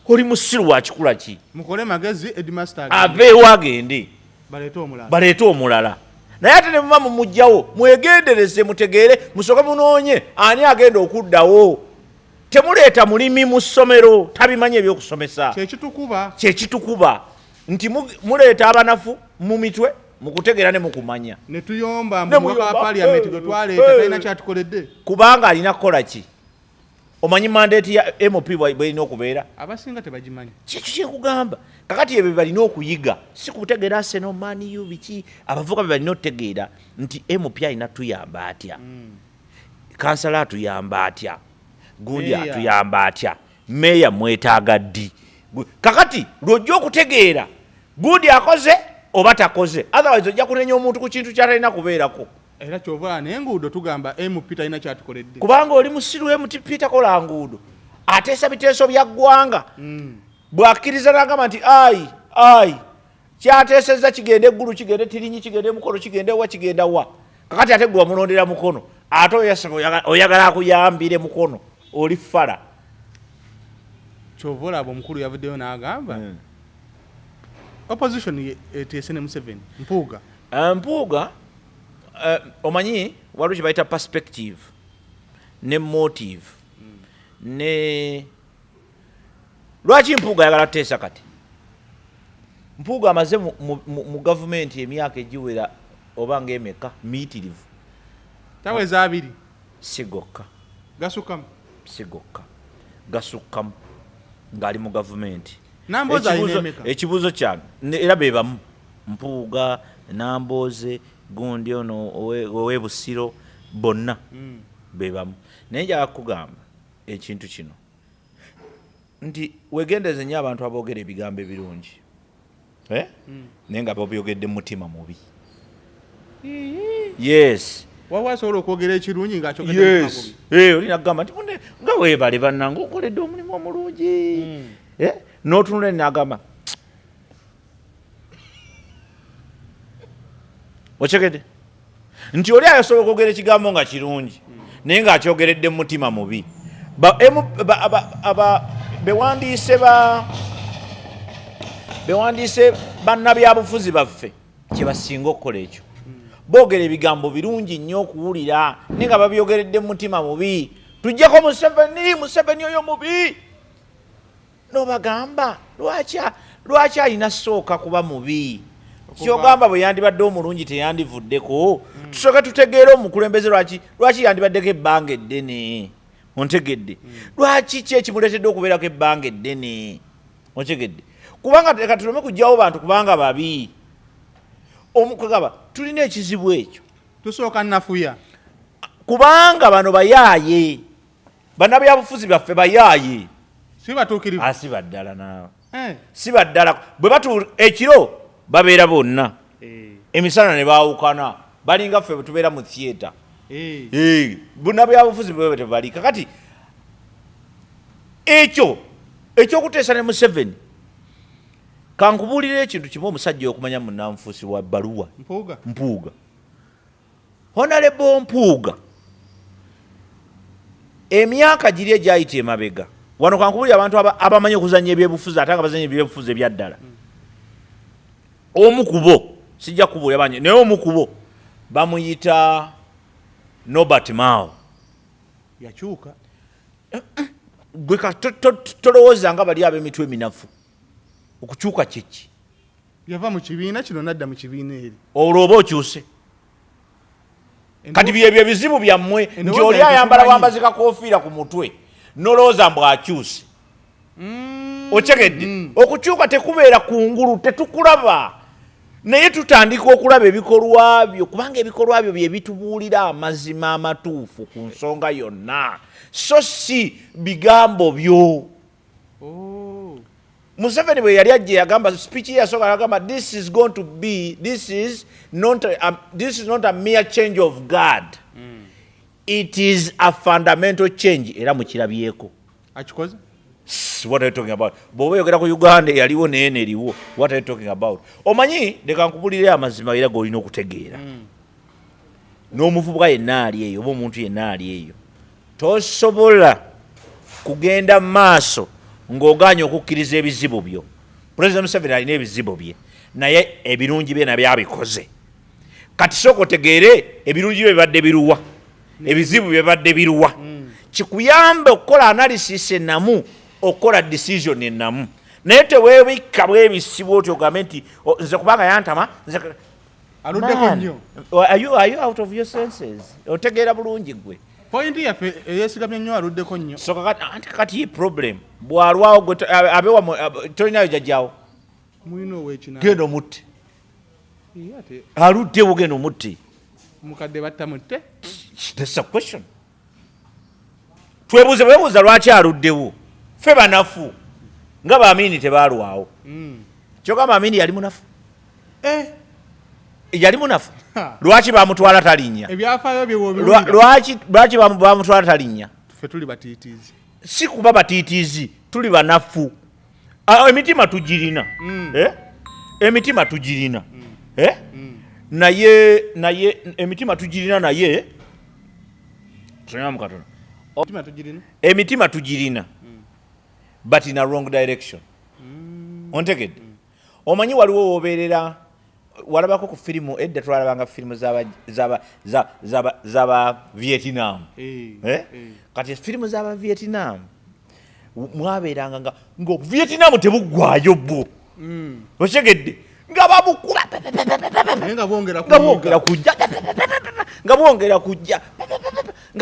oli musiru wa kikula ki mukole magezi Headmaster aveewo agende baleete omulala naye ate ne muba mumugjawo mwegendereze mutegeere musooke munoonye ani agenda okuddawo temuleeta mulimi mu ssomero tabimanyi ebyokusomesa kyekitukuba nti muleeta abanafu mu mitwe mukutegeera ne mukumanya ne tuyomba mu mwaka wa parliament gwe twaleeta talina kyatukoledde kubanga alina kukola ki omanyi mandate ya MOP bwelina okubeera abasinga tebagimanyi kyekyo kyekugamba kakati ebyo balina okuyiga si kutegeera Arsenal Man U biki abavuka be balina okutegeera nti MOP alina tuyamba atya kansala atuyamba atya gundi atuyamba atya meya mwetaaga ddi kakati lwojja okutegeera gundi akoze oba takoze otherwise ojja kunenya omuntu ku kintu kyatalina kubeerako era kyova n'enguudo tugamba MP talina kyatukoledde kubanga oli musiru MP takola nguudo ateesa biteeso bya ggwanga bw'akkiriza n'agamba nti ayi kyateesezza kigende eggulu kigende tirinyi kigende mukono kigende wa kigenda wa kakati ate gwe wamulondera mukono ate oyagala akuyambire mukono oli fala kyova olaba omukulu yavuddeyo n'agamba opposition eteese ne Museveni mpuuga omanyi waliwo kye bayita perspective ne motive ne lwaki Mpuuga ayagala kuteesa kati Mpuuga amaze mu gavumenti emyaka egiwera oba ng'emeka miyitirivu taweza 2 sigokka gasukkamu gasukkamu ng'ali mu gavumenti Nambooze alina emeka ekibuuzo kyange era be bamu Mpuuga Nambooze gundi ono ow'Ebusiro bonna be bamu naye njagala kugamba ekintu kino nti wegendeze nnyo abantu aboogera ebigambo ebirungi naye nga babyogedde mutima mubi yes wawa asobola okwogera ekirungi ng'akyogedde olina kugamba nti nga weebale bannange okoledde omulimu omulungi n'otunula n'agamba okyegedde nti oli asobola okwogera ekigambo nga kirungi naye ng'akyogeredde mu mutima mubi bewandiise bannabyabufuzi baffe kye basinga okukola ekyo boogera ebigambo birungi nnyo okuwulira naye nga babyogeredde mu mutima mubi tujjako Museveni oyo mubi n'obagamba lwaki alina sooka kuba mubi kyogamba bwe yandibadde omulungi teyandivuddeko tusooke tutegeere omukulembeze lwaki yandibaddeko ebbanga eddene ontegedde lwaki ki ekimuleetedde okubeerako ebbanga eddene ontegedde kubanga leka tuleme kujjawo bantu kubanga babi omukugaba tulina ekizibu ekyo tusooka nafuya kubanga bano bayaaye bannabyabufuzi baffe bayaaye si batuukirivu si baddala naawe si baddala bwe batuula ekiro babeera bonna emisana ne baawukana balinga ffe bwe tubeera mu theatre bannabyabufuzi bwe tebali kakati ekyo ekyokuteesa ne Museveni kankubuulira ekintu kimu omusajja okumanya munnanfuusi wa bbaluwa Mpuuga Honorable Mpuuga emyaka giri egyayita emabega wano kankubuulira abantu abamanyi okuzannya ebyebufuzi ate nga bazannya ebyebufuzi ebyaddala omu kubo sijja kubuulira bangi naye omu kubo bamuyita Norbert Mao yakyuka gwe tolowooza nga bali ab'emitwe eminafu okukyuka kyeki yava mu kibiina kino nadda mu kibiina eri olwo oba okyuse kati byebyo ebizibu byammwe nti oli ayambala bwambazi kakofiira ku mutwe nolowooza mbw akyuse okyegedde okukyuka tekubeera kungulu tetukulaba naye tutandika okulaba ebikolwa byo kubanga ebikolwa byo bye bitubuulira amazima amatuufu ku nsonga yonna so si bigambo byo Museveni bwe yali ajja yagamba speech yasooka yagamba this is not a mere change of guard it is a fundamental change era mukirabyeko akikoze what are you talking about bw'oba oyogera ku Uganda yaliwo naye neriwo what are you talking about omanyi leka nkubulire amazima era g'olina okutegeera n'omuvubuka yenna ali eyo oba omuntu yenna ali eyo tosobola kugenda mu maaso ng'ogaanye okukkiriza ebizibu byo President Museveni alina ebizibu bye naye ebirungi bye nabyo abikoze kati sooka otegeere ebirungi bye bibadde biruwa ebizibu bye bibadde biruwa kikuyambe okukola analysis ennamu okukola decision ennamu naye teweebikka bwebisibu oti ogambe nti nze kubanga yantama aluddeko nnyo are you out of your senses otegeera bulungi gwe point yaffe eyeesigamye nnyo aluddeko nnyo so anti kakati ye problem bw'alwawo abewa tolinayo jajjawo mulina ow'ekina genda omutte aluddewo genda omutte mukadde battamutte that's a question twebuuza lwaki aluddewo ffe banafu nga baamini tebaalwawo kyogamba amini yali munafu yali munafu lwaki bamutwala talinnya ebyafaayo byewoobirunga lwaki bamutwala talinnya ffe tuli batiitiizi si kuba batiitiizi tuli banafu emitima tugirina emitima tugirina naye emitima tugirina naye sonyamu katono emitima tugirina but in a wrong direction ontegedde omanyi waliwo wobeerera walabako ku firimu edda twalabanga firimu zaba Vietnam kati firimu zaba Vietnam mwabeeranga nga Vietnam tebuggwayo bwo otegedde nga babukuba nga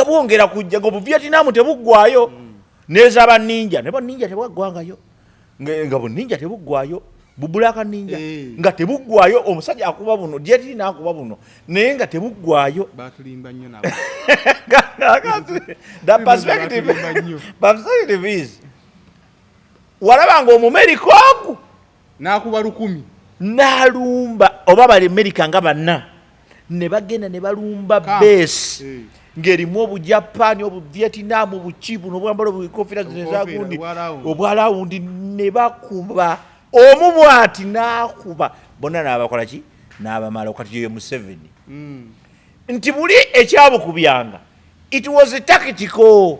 bwongera kujja nga Vietnam tebuggwayo nezaba ninja nebo ninja tebwaggwangayo nga ninja tebuggwayo bubulaka ninja nga tebuggwayo omusajja akuba buno jeti nakuba buno naye nga tebuggwayo batulimba nnyo nabo the perspective is walabanga omumerikooku nakuba 10 nalumba oba bali America nga banna ne bagenda ne balumba base ngerimu obujapani obuvietnam obuchibu nobwambalo obukofira zinezagundi obwalawundi ne bakuba omu bwati nakuba bonna nabakola ki nabamala okati ye Museveni nti buli ekyabukubyanga it was a tactical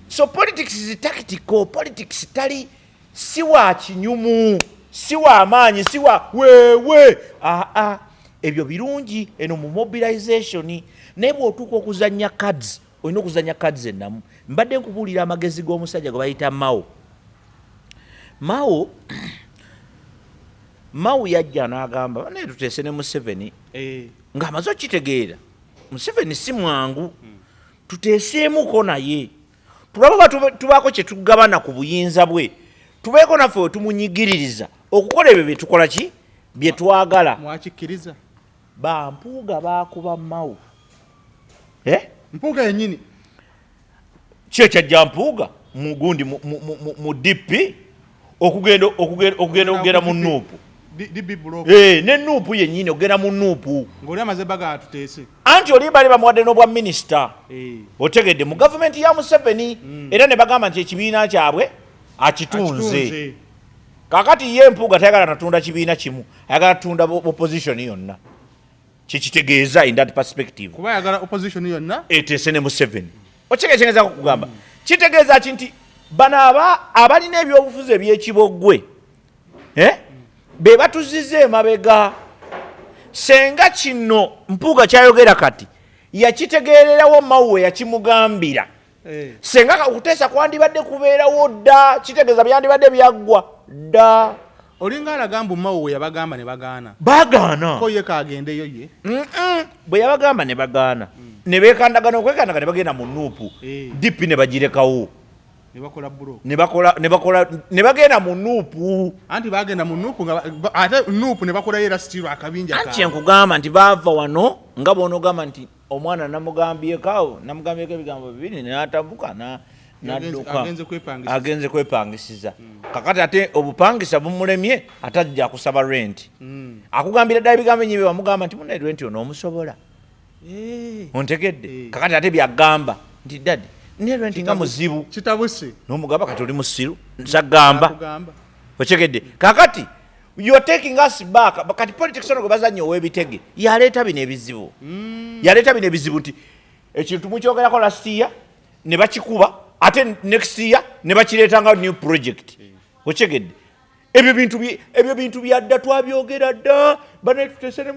so politics is tactical politics tali siwa kinyumu siwa amaanyi siwa wewe ebyo birungi eno mu mobilization naye bw'otuuka okuzanya cards olina okuzanya cards ennamu mbadde nkubuulira amagezi g'omusajja gwe bayita Mao yajja n'agamba naye tuteese ne Museveni ng'amaze okitegeera Museveni si mwangu tuteeseemuko naye tulaba tubaako kye tugabana ku buyinza bwe tubeeko naffe we tumunyigiririza okukola ebyo bye tukola ki bye twagala mwakikkiriza bampuuga baakuba Mao mpuuga yennyini kye kyajja mpuuga mugundi mu DP okugenda mu nuupu ne nuupu yennyini ogenda mu nuupu ng'oli amaze baga atuteese anti oli bali bamuwadde n'obwa minisita otegedde mu gavumenti ya Museveni era ne bagamba nti ekibiina kyabwe akitunze kakati ye mpuuga tayagala natunda kibiina kimu ayagala tunda opposition yonna kikitegeeza in that perspective kuba ayagala opposition yonna eteese ne Museveni okitegeeza kugamba kitegeeza ki nti bano abalina ebyobufuzi ebyekiboggwe be batuzizza emabega senga kino mpuuga kyayogera kati yakitegeererawo Mao yakimugambira senga okuteesa kwandibadde kubeerawo dda kitegeeza byandibadde byaggwa dda olinga alagamba Mao we yabagamba ne bagaana ko ye kagendeyo ye bwe yabagamba ne bagaana ne beekandagana okwekandagana ne bagenda mu nuupu dipi ne bagirekawo ne bagenda mu nuupu anti bagenda mu nuupu ate nuupu ne bakola yera stiro akabinja ka anti nkugamba nti bava wano nga boonogamba nti omwana namugambyeko ebigambo bibiri n'atambuka n'adduka agenze kwepangisiza kakati ate obupangisa bumulemye atajja kusaba rent akugambira ddala ebigambo enyibe bamugamba nti muna rent onoomusobola ontegedde kakati ate byagamba nti dadi ne rent nga muzibu kitabuse n'omugamba kati oli musiru nsagamba otegedde kakati you're taking us back kati politics ono gwe bazannya ow'ebitege yaleeta bino ebizibu nti ekintu mukyogerako last year ne bakikuba ate next year ne bakireeta nga new project otegedde ebyo bintu byadda twabyogera dda bane tuteese ne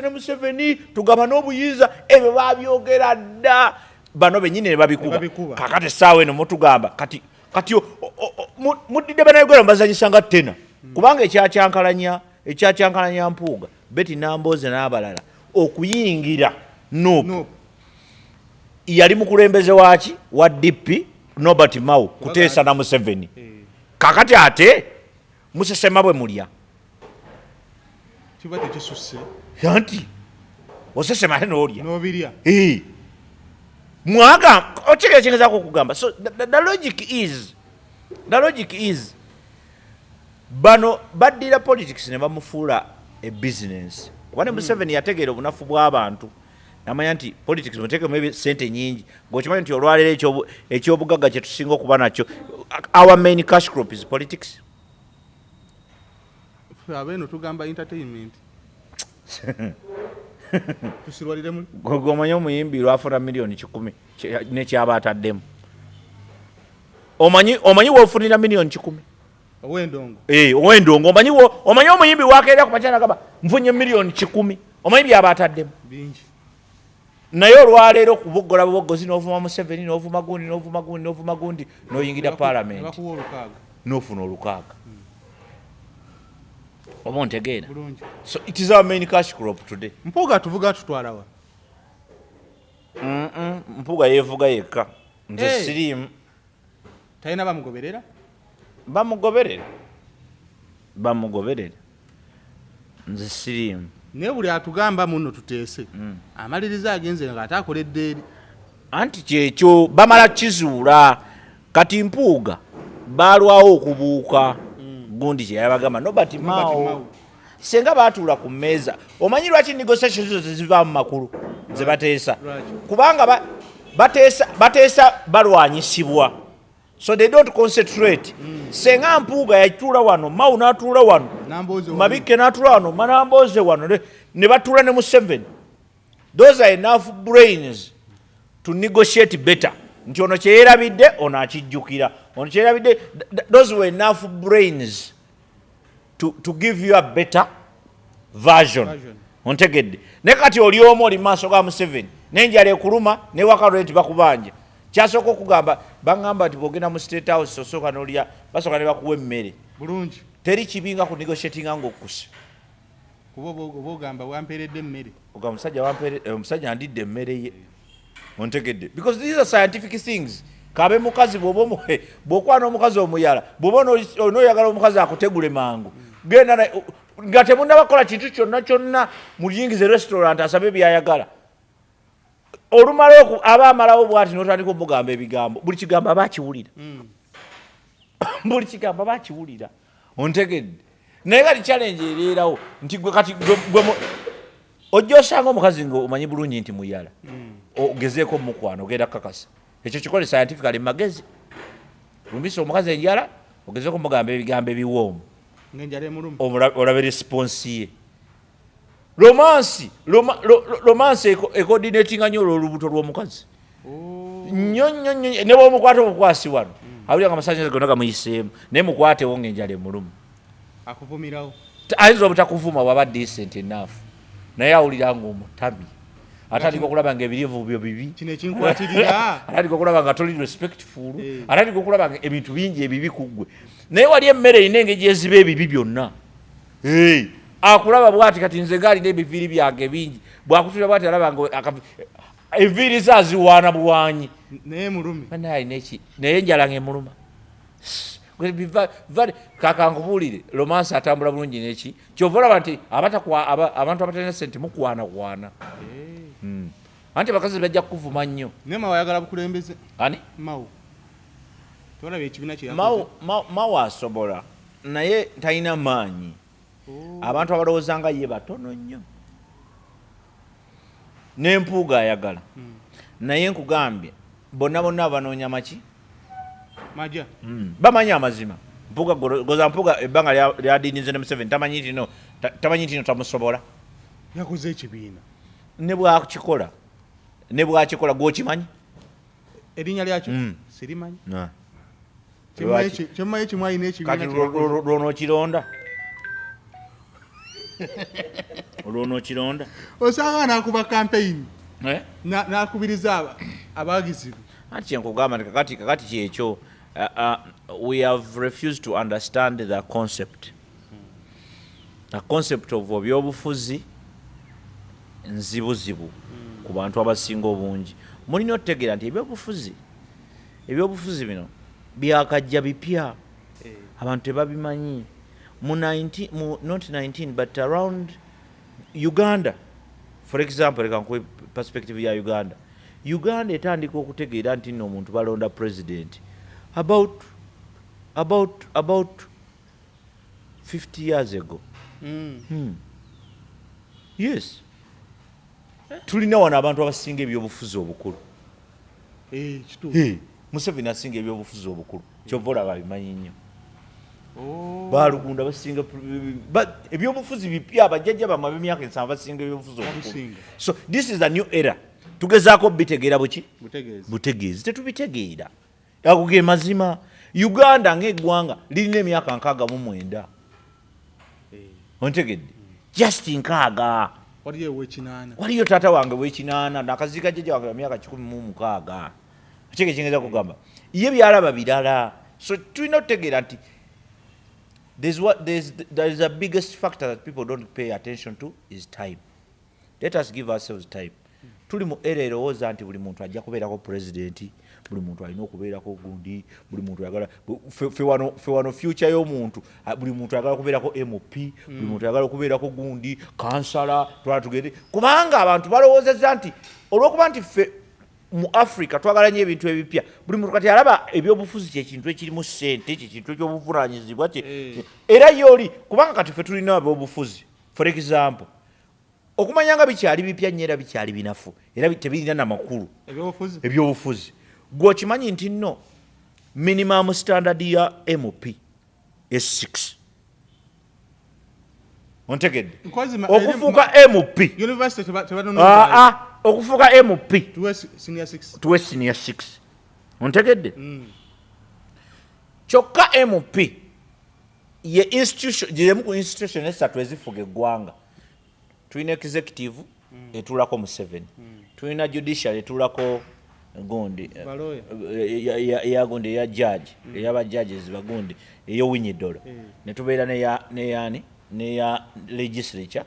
Museveni tugaba n'obuyinza ebyo babyogera dda bano benyini ne babikuba kakati essaawa eno mutugamba kati muddidde bannayuganda mubazanyisanga tena kubanga ekyakyankalanya mpuuga Betty Nambooze n'abalala okuyingira nuupu yali mukulembeze waki wa DP Nobert Mao kuteesa na Museveni kakati ate musesema bwe mulya kiba tekisusse anti osesema ate n'obirya mwaga okigezaako okugamba so the logic is bano baddira politics ne bamufuula a business kuba ne Museveni yategeera obunafu bw'abantu namanya nti politics muteekemu sente nyingi ng'okimanyi nti olwaleero ekyobugagga kye tusinga okuba nakyo our main cash crop is politics abeeno tugamba entertainment tusirwaliremu omanyi omuyimbi lwafuna milioni 10 nekyaba ataddemu omanyi wofunira milioni 10 owendongo omanyi omuyimbi wakeera ku makyana gaba nfunye million 10 omanyi byaba ataddemu bingi naye olwaleero kuboggola buboggozi n'ovuma Museveni n'ovuma gundi n'oyingira parliament n'ofuna 6 oba ontegeera. So it is our main cash crop today. Mpuga tuvuga tutwalawa mpuga yevuga yekka nze sirimu talina bamugoberera nze sirimu naye buli atugamba muno tuteese amaliriza agenze nga ate akoledde eri anti kyekyo bamala kizuula kati mpuuga balwawo okubuuka gundi kyeyabagamba nobati mao senga batuula ku mmeeza omanyi lwaki negotiations zo zivaamu makulu ze bateesa kubanga bateesa balwanyisibwa so they don't concentrate senga mpuuga yatuula wano mau n'atuula wano Mabike n'atuula wano Manamboze wano ne batuula ne Museveni those are enough brains to negotiate better nti ono kyeyerabidde ono akijjukira ono kyeyerabidde those were enough brains to give you a better version. Ontegedde ne kati oli omu oli maaso ga Museveni n'enjala ekuluma ne wakaloti bakubanja kyasooka okugamba bangamba nti bwogenda mu State House osooka n'olya basooka ne bakuwa emmere bulungi teri kibinga ku negotiating ng'okkusa kuba ogamba wampeeredde emmere omusajja andidde emmere ye. Ontegedde because these are scientific things. Kabe mukazi bw'okwana omukazi omuyala bw'oba onooyagala omukazi akutegule mangu genda nga temunnabakola kintu kyonna muyingize restaurant asabe byayagala olumalawo aba amalawo bwati n'otandika omugamba ebigambo buli kigambo aba akiwulira ontegedde naye kati challenge ereerawo nti gwe kati ojja osanga omukazi ng'omanyi bulungi nti muyala ogezeeko mukwano ogenda kakasa ekyo kikole scientifically magezi lumbisa omukazi enjala ogezeeko mugamba ebigambo ebiwoomu olabe response ye romance ecoordinatinga nnyo olw'olubuto lw'omukazi nnyo ne bw'omukwata obukwasi wano awulira nga amasannyalaze gonna gamuyiseemu naye mukwatewo ng'enjala emulumu akuvumirawo ayinza obutakuvuma bw'aba decent enough naye awulira ng'omutami atandika okulaba nga ebirivu byo bibi kino ekinkwatirira atandika okulaba nga toli respectful atandika okulaba nga ebintu bingi ebibi ku ggwe naye wali emmere erina engeri eziba ebibi byonna akulaba bwati kati nze gaalina ebiviiri byange bingi bwakutulira bwati alaba nga enviiri ze aziwaana buwaanyi naye mulumi naye enjala ng'emuluma kakankubuulire romance atambula bulungi neki kyova olaba nti abantu abatalina sente mukwanakwana anti abakazi bajja kukuvuma nnyo naye mawu ayagala bukulembeze ani mawu tolaba ekibiina kye mawu asobola naye talina maanyi abantu abalowooza nga ye batono nnyo n'empuuga ayagala naye nkugambye bonna abanoonya maki maja bamanyi amazima goza mpuuga ebbanga lyadiinize ne Museveni tamanyi ntino tamusobola yakoze ekibiina ne bwakikola gwokimanyi erinnya lyakyo sirimanyi kyemmanyi kimu alina ekibiina olwonookironda osanga nakuba campaign nakubiriza abawagizi be anti kyenkugamba nti kakati kyekyo we have refused to understand the concept of ebyobufuzi nzibuzibu ku bantu abasinga obungi mulina okutegeera nti ebyobufuzi bino byakajja bipya abantu tebabimanyi not 19 but around Uganda for example leka nkuwe perspective ya Uganda etandika okutegeera nti nno omuntu balonda president about 50 years ago. Yes. Tulina wano abantu abasinga ebyobufuzi obukulu. Museveni asinga ebyobufuzi obukulu. Kyova olaba bimanyi nnyo. Balugunda basinga ebyobufuzi bipya abajjajja bamwe ab'emyaka 7 basinga ebyobufuzi obukulu. So this is a new era. Tugezaako bitegeera buki? Butegeezi. Tetubitegeera. Ago ge mazima. Uganda ng'eggwanga lirina emyaka 69 ontegedde just 6 waliyo taata wange w'ekinana nakaziika jjajja wange myaka 16 ekyo kingeza kugamba ye byalaba birala so tulina okutegeera nti there is a biggest factor that people don't pay attention to is time. Let us give ourselves time. Tuli mu era erowooza nti buli muntu ajja kubeerako president, buli muntu alina okubeerako gundi, buli muntu ayagala fe wano future y'omuntu, buli muntu ayagala kubeerako MOP, buli muntu ayagala kubeerako gundi, kansala, twala tugende. Kubanga abantu balowoozezza nti olw'okuba nti ffe mu Africa twagala nnyo ebintu ebipya, buli muntu kati alaba ebyobufuzi ky'ekintu ekirimu ssente, ky'ekintu ekyobuvunaanyizibwa era y'oli kubanga kati ffe tulina ebyobufuzi. For example, okumanya nga bikyali bipya nnyo era bikyali binafu era tebirina namakulu ebyobufuzi gwe okimanyi nti nno minimum standard ya MOP S6 ontegedde okufuuka MOP okufuuka MOP tuwe senior 6 ontegedde kyokka MOP ye institution gyemu ku institution esatu ezifuga eggwanga. Tulina executive etulako mu 7 tulina judicial etulako gundi ya gundi ya judge eyaba judges bagundi eyo winyidolo ne tubeera ne ya legislature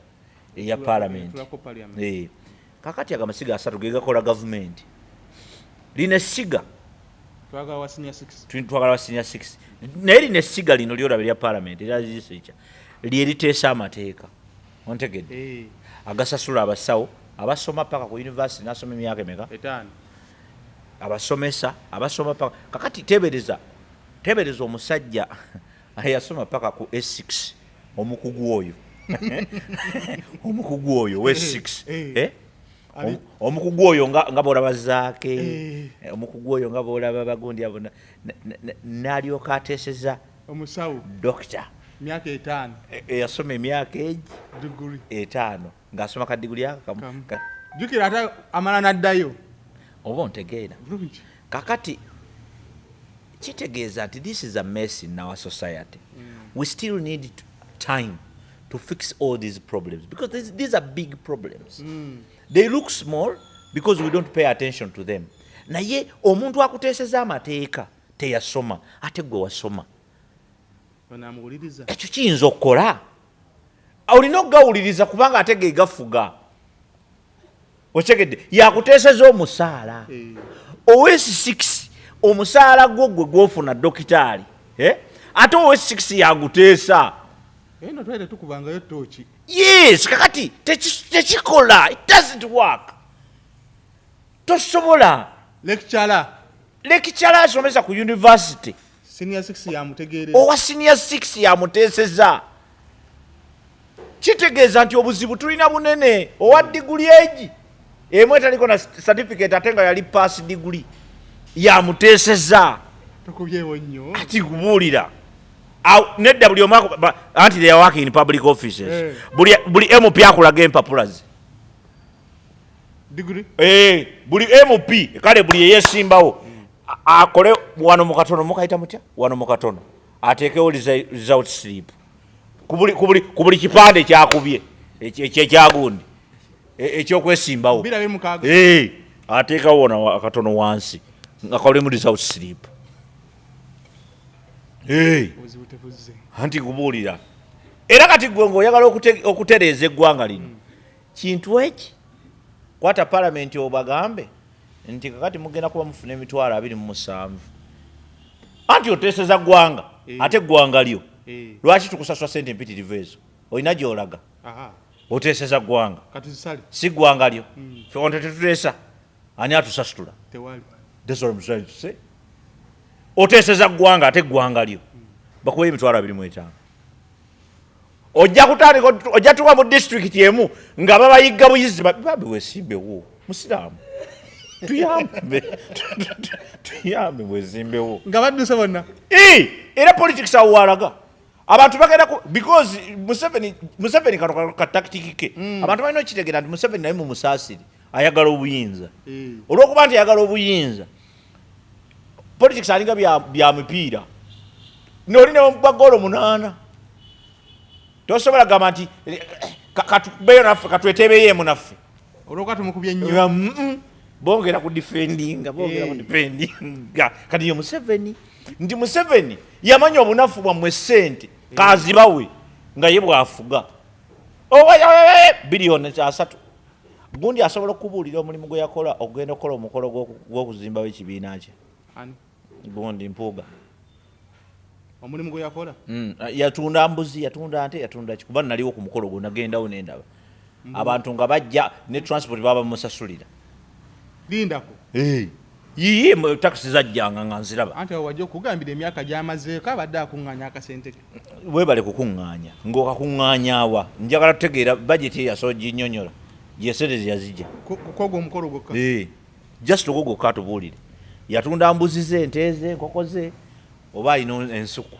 eya parliament kakati agamasiga asatu gegakola government line siga twagala wa senior 6 naye line siga lino lyolaba lya parliament era legislature lyeriteesa amateeka ontegedde agasasula abasawo abasoma paka ku university nasoma emyaka emeka 5 abasomesa abasoma paka kakati tebereza omusajja ayasoma paka ku S6 omukugu oyo we6 omukugu oyo nga bolaba zaake omukugu oyo nga bolaba bagundi abona nalyoka ateeseza omusawo doctor myaka 5 yasoma emyaka 5 ng'asoma kadiguli akamu jukira ate amala n'addayo oba ontegeera kakati kitegeeza nti this is a mess in our society. We still need time to fix all these problems because these are big problems. They look small because we don't pay attention to them. Naye omuntu akuteeseza amateeka teyasoma ate gwe wasoma ekyo kiyinza okukola olina okugawuliriza kubanga ate ge gafuga okyegedde yakuteeseza omusaala owesi 6 omusaala gwo gwe gwofuna dokitaali ate owesi 6 yaguteesa eno twere tukubangayo toki yes kakati tekikola it doesn't work tosobola lecturer asomesa ku university senior 6 yamutegeereza owa senior 6 yamuteeseza kitegeeza nti obuzibu tulina bunene owa diguli egi emu etaliko na certificate ate nga yali pass diguli yamuteeseza tokubyewo nnyo ati kubuulira nedda buli omwaka anti they are working in public offices buli MOP akulaga empapula ze diguli buli MOP kale buli yeyesimbawo akole wano mukatono mukaita mutya wano mukatono atekewo result slip kubuli kipande kyakubye ekyagundi ekyokwesimbawo ateekawo wona akatono wansi akole mu result slip anti kubuulira era kati gwe ng'oyagala okutereeza eggwanga lino kintu eki kwata palamenti obagambe nti kakati mugenda kuba mufuna emitwalo 27 anti oteeseza ggwanga ate eggwanga lyo lwaki tukusaswa sente empitirivu ezo olina gy'olaga oteeseza ggwanga si ggwanga lyo fe wano tetuteesa ani atusasitula oteeseza ggwanga ate eggwanga lyo bakuba emitwalo 25 ojja kutandika ojja tuba mu disitulikiti emu nga babayigga buyizi babi wesimbewo musiraamu tuyambe bwezimbewo nga badduse bonna era politics awalaga abantu bagenda because Museveni kano ka tactic ke abantu balina okitegeera nti Museveni naye mu musaasiri ayagala obuyinza olw'okuba nti ayagala obuyinza politics alinga bya mipiira n'olina bagolo 8 tosobola gamba nti katubeyo naffe katwetebeye munaffe olwokuba tumukubye nnyo bongera ku defendinga kati yo Museveni nti Museveni yamanya obunafu bwammwe ssente kazibawe nga ye bwafuga biliyoni 3 gundi asobola okubuulira omulimu gwe yakola okugenda okukola omukolo gw'okuzimbawo ekibiina kye gundi Mpuuga omulimu gwe yakola yatunda mbuzi yatunda nte yatunda kikuba naliwo ku mukolo gwo nagendawo nendaba abantu nga bajja ne transport baba musasulira lindako yiye taxi zajjanga nga nziraba anti wajja okugambira emyaka gy'amazeeko abadde akuŋŋaanya akasente ke webale kukuŋŋaanya ng'okakuŋŋaanyaawa njagala tutegeera bajeti eyasobola ginnyonnyola gyesente yazijja kukogwa omukolo gwokka just ogwo gwokka atubuulire yatunda mbuzi ze ente ze enkoko ze oba alina ensuku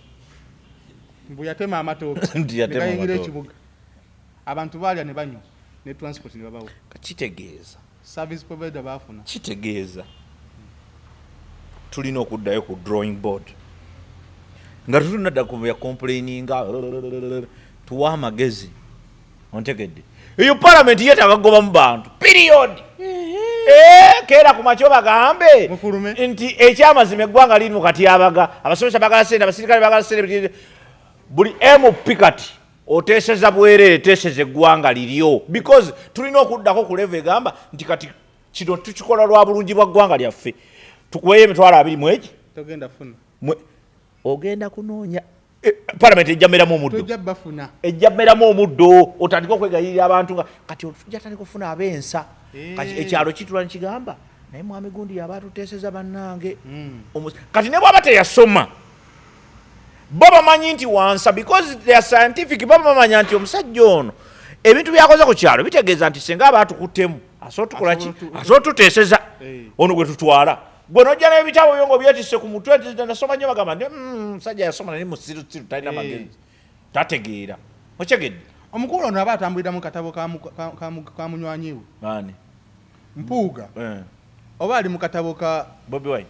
mbu yatema amatooke negayingira ekibuga abantu baalya ne banywa ne transport ne babawo kitegeeza service provider baafuna kitegeeza tulina okuddayo ku drawing board nga tutunadda ku ya complaininga tuwa amagezi ontegedde eyo parliament yeetaaga kugobamu bantu period keera ku makyo bagambe nti ekyamazima eggwanga liri mu katyabaga abasomesa bagala sente abasirikale bagala sente buli MP kati oteeseza bwerere teeseza eggwanga liryo because tulina okuddako ku level egamba nti kati kino tukikola lwa bulungi bwa ggwanga lyaffe tukuweyo emitwalo 20 mwegi togenda funa ogenda kunoonya parliament ejjameramu omuddo tojja bafuna ejjameramu omuddo otandika okwegayirira abantu nga kati tujja tandika okufuna abensa kati ekyalo kitula nikigamba naye mwami gundi yaba tuteeseza bannange kati ne bwaba teyasoma bo bamanyi nti wansa because they are scientific bo bamanya nti omusajja ono ebintu byakoze ku kyalo bitegeeza nti senga aba atukuttemu asobola tukolaki asobola tuteeseza ono gwe tutwala gwe nojja n'ebitabo byo ng'obyetisse ku mutwe nasoma nnyo bagamba nti musajja yasoma naye musirusiru talina magezi tategeera okyegedde omukulu ono aba atambulira mu katabo ka munywanyiwe ani Mpuuga oba ali mu katabo ka Bobi Wine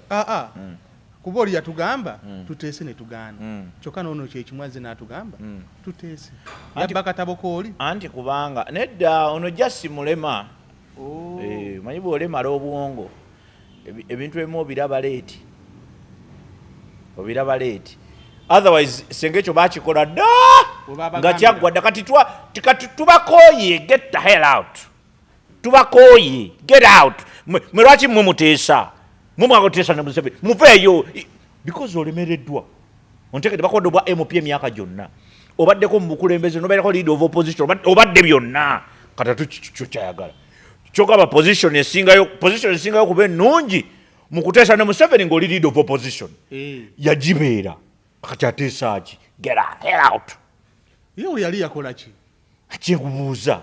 kuba oli yatugamba tuteese ne tugaana kyokka noono kyekimwaze n'atugamba tuteese yabba katabo kooli anti kubanga nedda ono jasi mulema manyi bw'olemala obwongo ebintu ebimu obiraba leeti otherwise senga ekyo bakikola dda nga kyaggwa dda kati tubakooye get the hell out tubakooye get out mwe lwaki mmwe muteesa mumwagoteesa ne Museveni muveeyo because olemereddwa ontekede bakodde obwa MP emyaka gyonna obaddeko mu bukulembeze nobeerako leader of opposition obadde byonna katatu kyo kyayagala kyogaba position esingayo kuba ennungi mu kuteesa ne Museveni ng'oli leader of opposition yagibeera kati ateesa ki get out ye oli yali yakola ki kyenkubuuza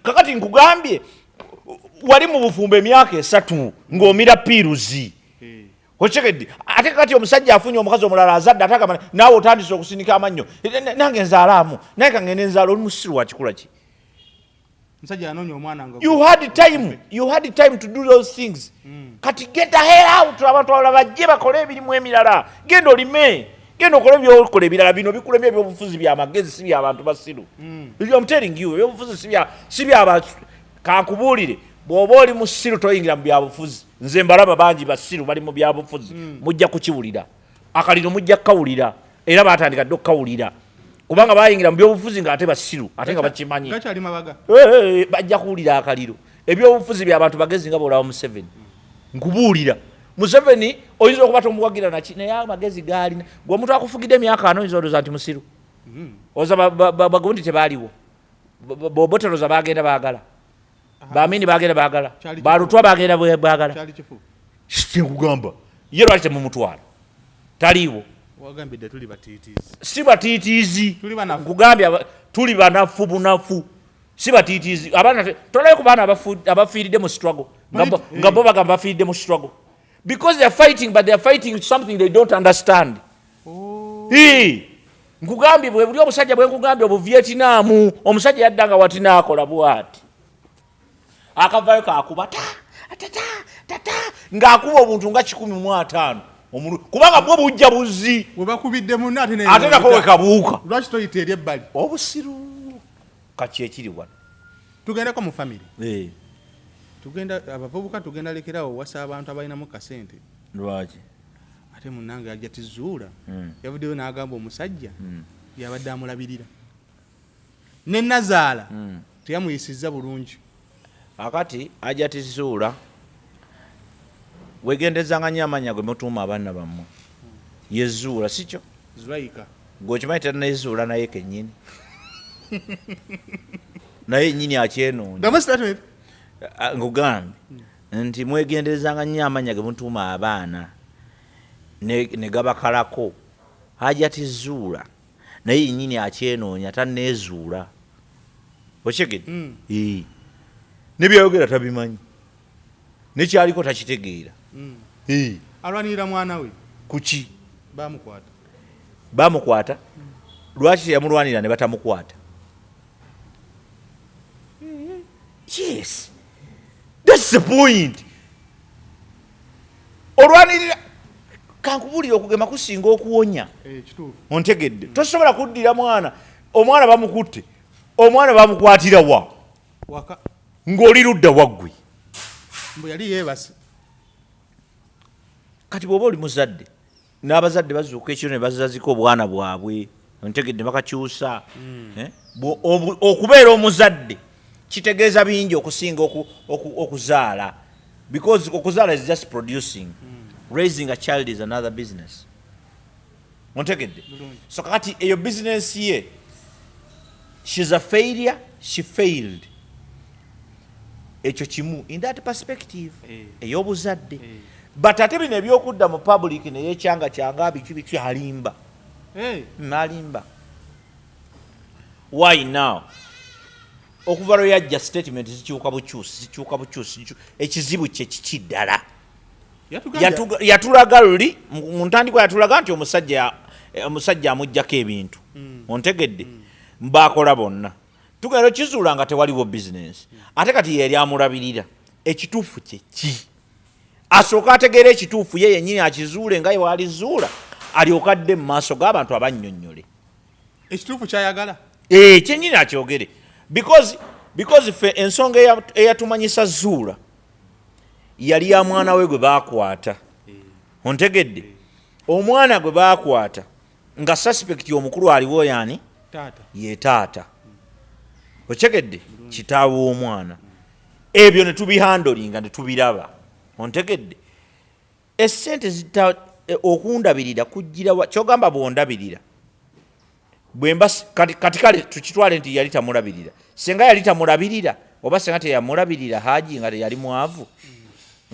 kakati nkugambye wali mu bufumbo emyaka 3 ng'omira piruzi okyegedde ate kati omusajja afunye omukazi omulala azadde ate agamba naawe otandise okusindika amannyo nange nzaalaamu naye kangende nzaala oli musiru wa kikula ki musajja yanoonya omwana nga you had time to do those things kati get the hell out abantu abalala bajje bakole ebirimu emirala genda olime genda okole ebyokola ebirala bino bikulemye ebyobufuzi byamagezi si by'abantu basiru I'm telling you ebyobufuzi si by'abantu kankubuulire bw'oba oli musiru toyingira mu byabufuzi nze mbalaba bangi basiru bali mu byabufuzi mujja kukiwulira akaliro mujja kukawulira era baatandika dde okukawulira kubanga bayingira mu byobufuzi ng'ate basiru ate nga bakimanyi bajja kuwulira akaliro ebyobufuzi by'abantu bagezi nga bwolaba Museveni nkubuulira Museveni oyinza okuba tomuwagira naki naye amagezi gaalina gwe omuntu akufugidde emyaka 4 oyinza olowooza nti musiru oza bagundi tebaaliwo Obote3 bagenda baagala bamini bagenda baagala balutwa bagenda baagala kyenkugamba ye lwaki temumutwala taliiwo wagambidde tuli batiitiizi si batiitiizi nkugambye tuli banafu bunafu si batiitiizi abaana tolayo ku baana abafiiridde mu struggle nga bo bagamba bafiiridde mu struggle because they are fighting but they are fighting something they don't understand nkugambye bwe buli omusajja bwe nkugambye obu Vietnam omusajja yaddanga wati n'akola bwati akavayo kakuba tata ng'akuba obuntu nga 150 kubanga bwo bujja buzi webakubidde munne ate nako wekabuuka lwaki toyita eri ebbali obusiru kaki ekiri wano tugendeko mu famire tugenda abavubuka tugenda lekerawo wasa abantu abalinamu kasente lwaki ate munange Hajjat Zuula yavuddeyo n'agamba omusajja yabadde amulabirira ne Nazaala teyamuyisizza bulungi akati Hajjat Zuula wegendezanga nnyo amannya gwe mutuuma abaana bammwe ye Zuula sikyo Zulaika gwekimanyi tanayezuula naye kennyini naye nnyini akyenoonya ngugambye nti mwegenderezanga nnyo amannya ge mutuuma abaana ne gabakalako Hajjat Zuula naye nnyini akyenoonya taneezuula okigede ne byayogera tabimanyi nekyaliko takitegeera alwanirira mwana we kuki bamukwata lwaki teyamulwanira ne batamukwata yes that's the point olwanirira kankubulira okugema kusinga okuwonya ontegedde tosobola kuddira omwana bamukutte omwana bamukwatira wa ng'oli ludda waggwe mbu yali yeebase kati bw'oba oli muzadde n'abazadde bazuuka ekiro ne bazazika obwana bwabwe ontegedde bakakyusa okubeera omuzadde kitegeeza bingi okusinga okuzaala because okuzaala is just producing raising a child is another business ontegedde so kati eyo business ye she's a failure she failed ekyo kimu in that perspective ey'obuzadde but ate bino ebyokudda mu public neyekyanga biki alimba nalimba why now okuva lwe yajja statement zikyuka bukyusi ekizibu kye kiki ddala yatulaga luli mu ntandikwa yatulaga nti omusajja amuggyako ebintu ontegedde mbaakola bonna tugenda kizuula nga tewaliwo business ate kati yali amulabirira ekituufu kyeki asooka ategeera ekituufu ye yennyini akizuule nga yewaalizuula alyoka adde mu maaso g'abantu abannyonnyole ekituufu kyayagala kyennyini akyogere because ffe ensonga eyatumanyisa Zuula yali ya mwana we gwe baakwata ontegedde omwana gwe baakwata nga suspect omukulu aliwo yani ye taata okyegedde kitaawe w'omwana ebyo ne tubihandolinga ne tubiraba ontegedde essente okundabirira kujjira kyogamba bwondabirira bwemba kati kale tukitwale nti yali tamulabirira senga yali tamulabirira oba senga teyamulabirira Haji nga yali mwavu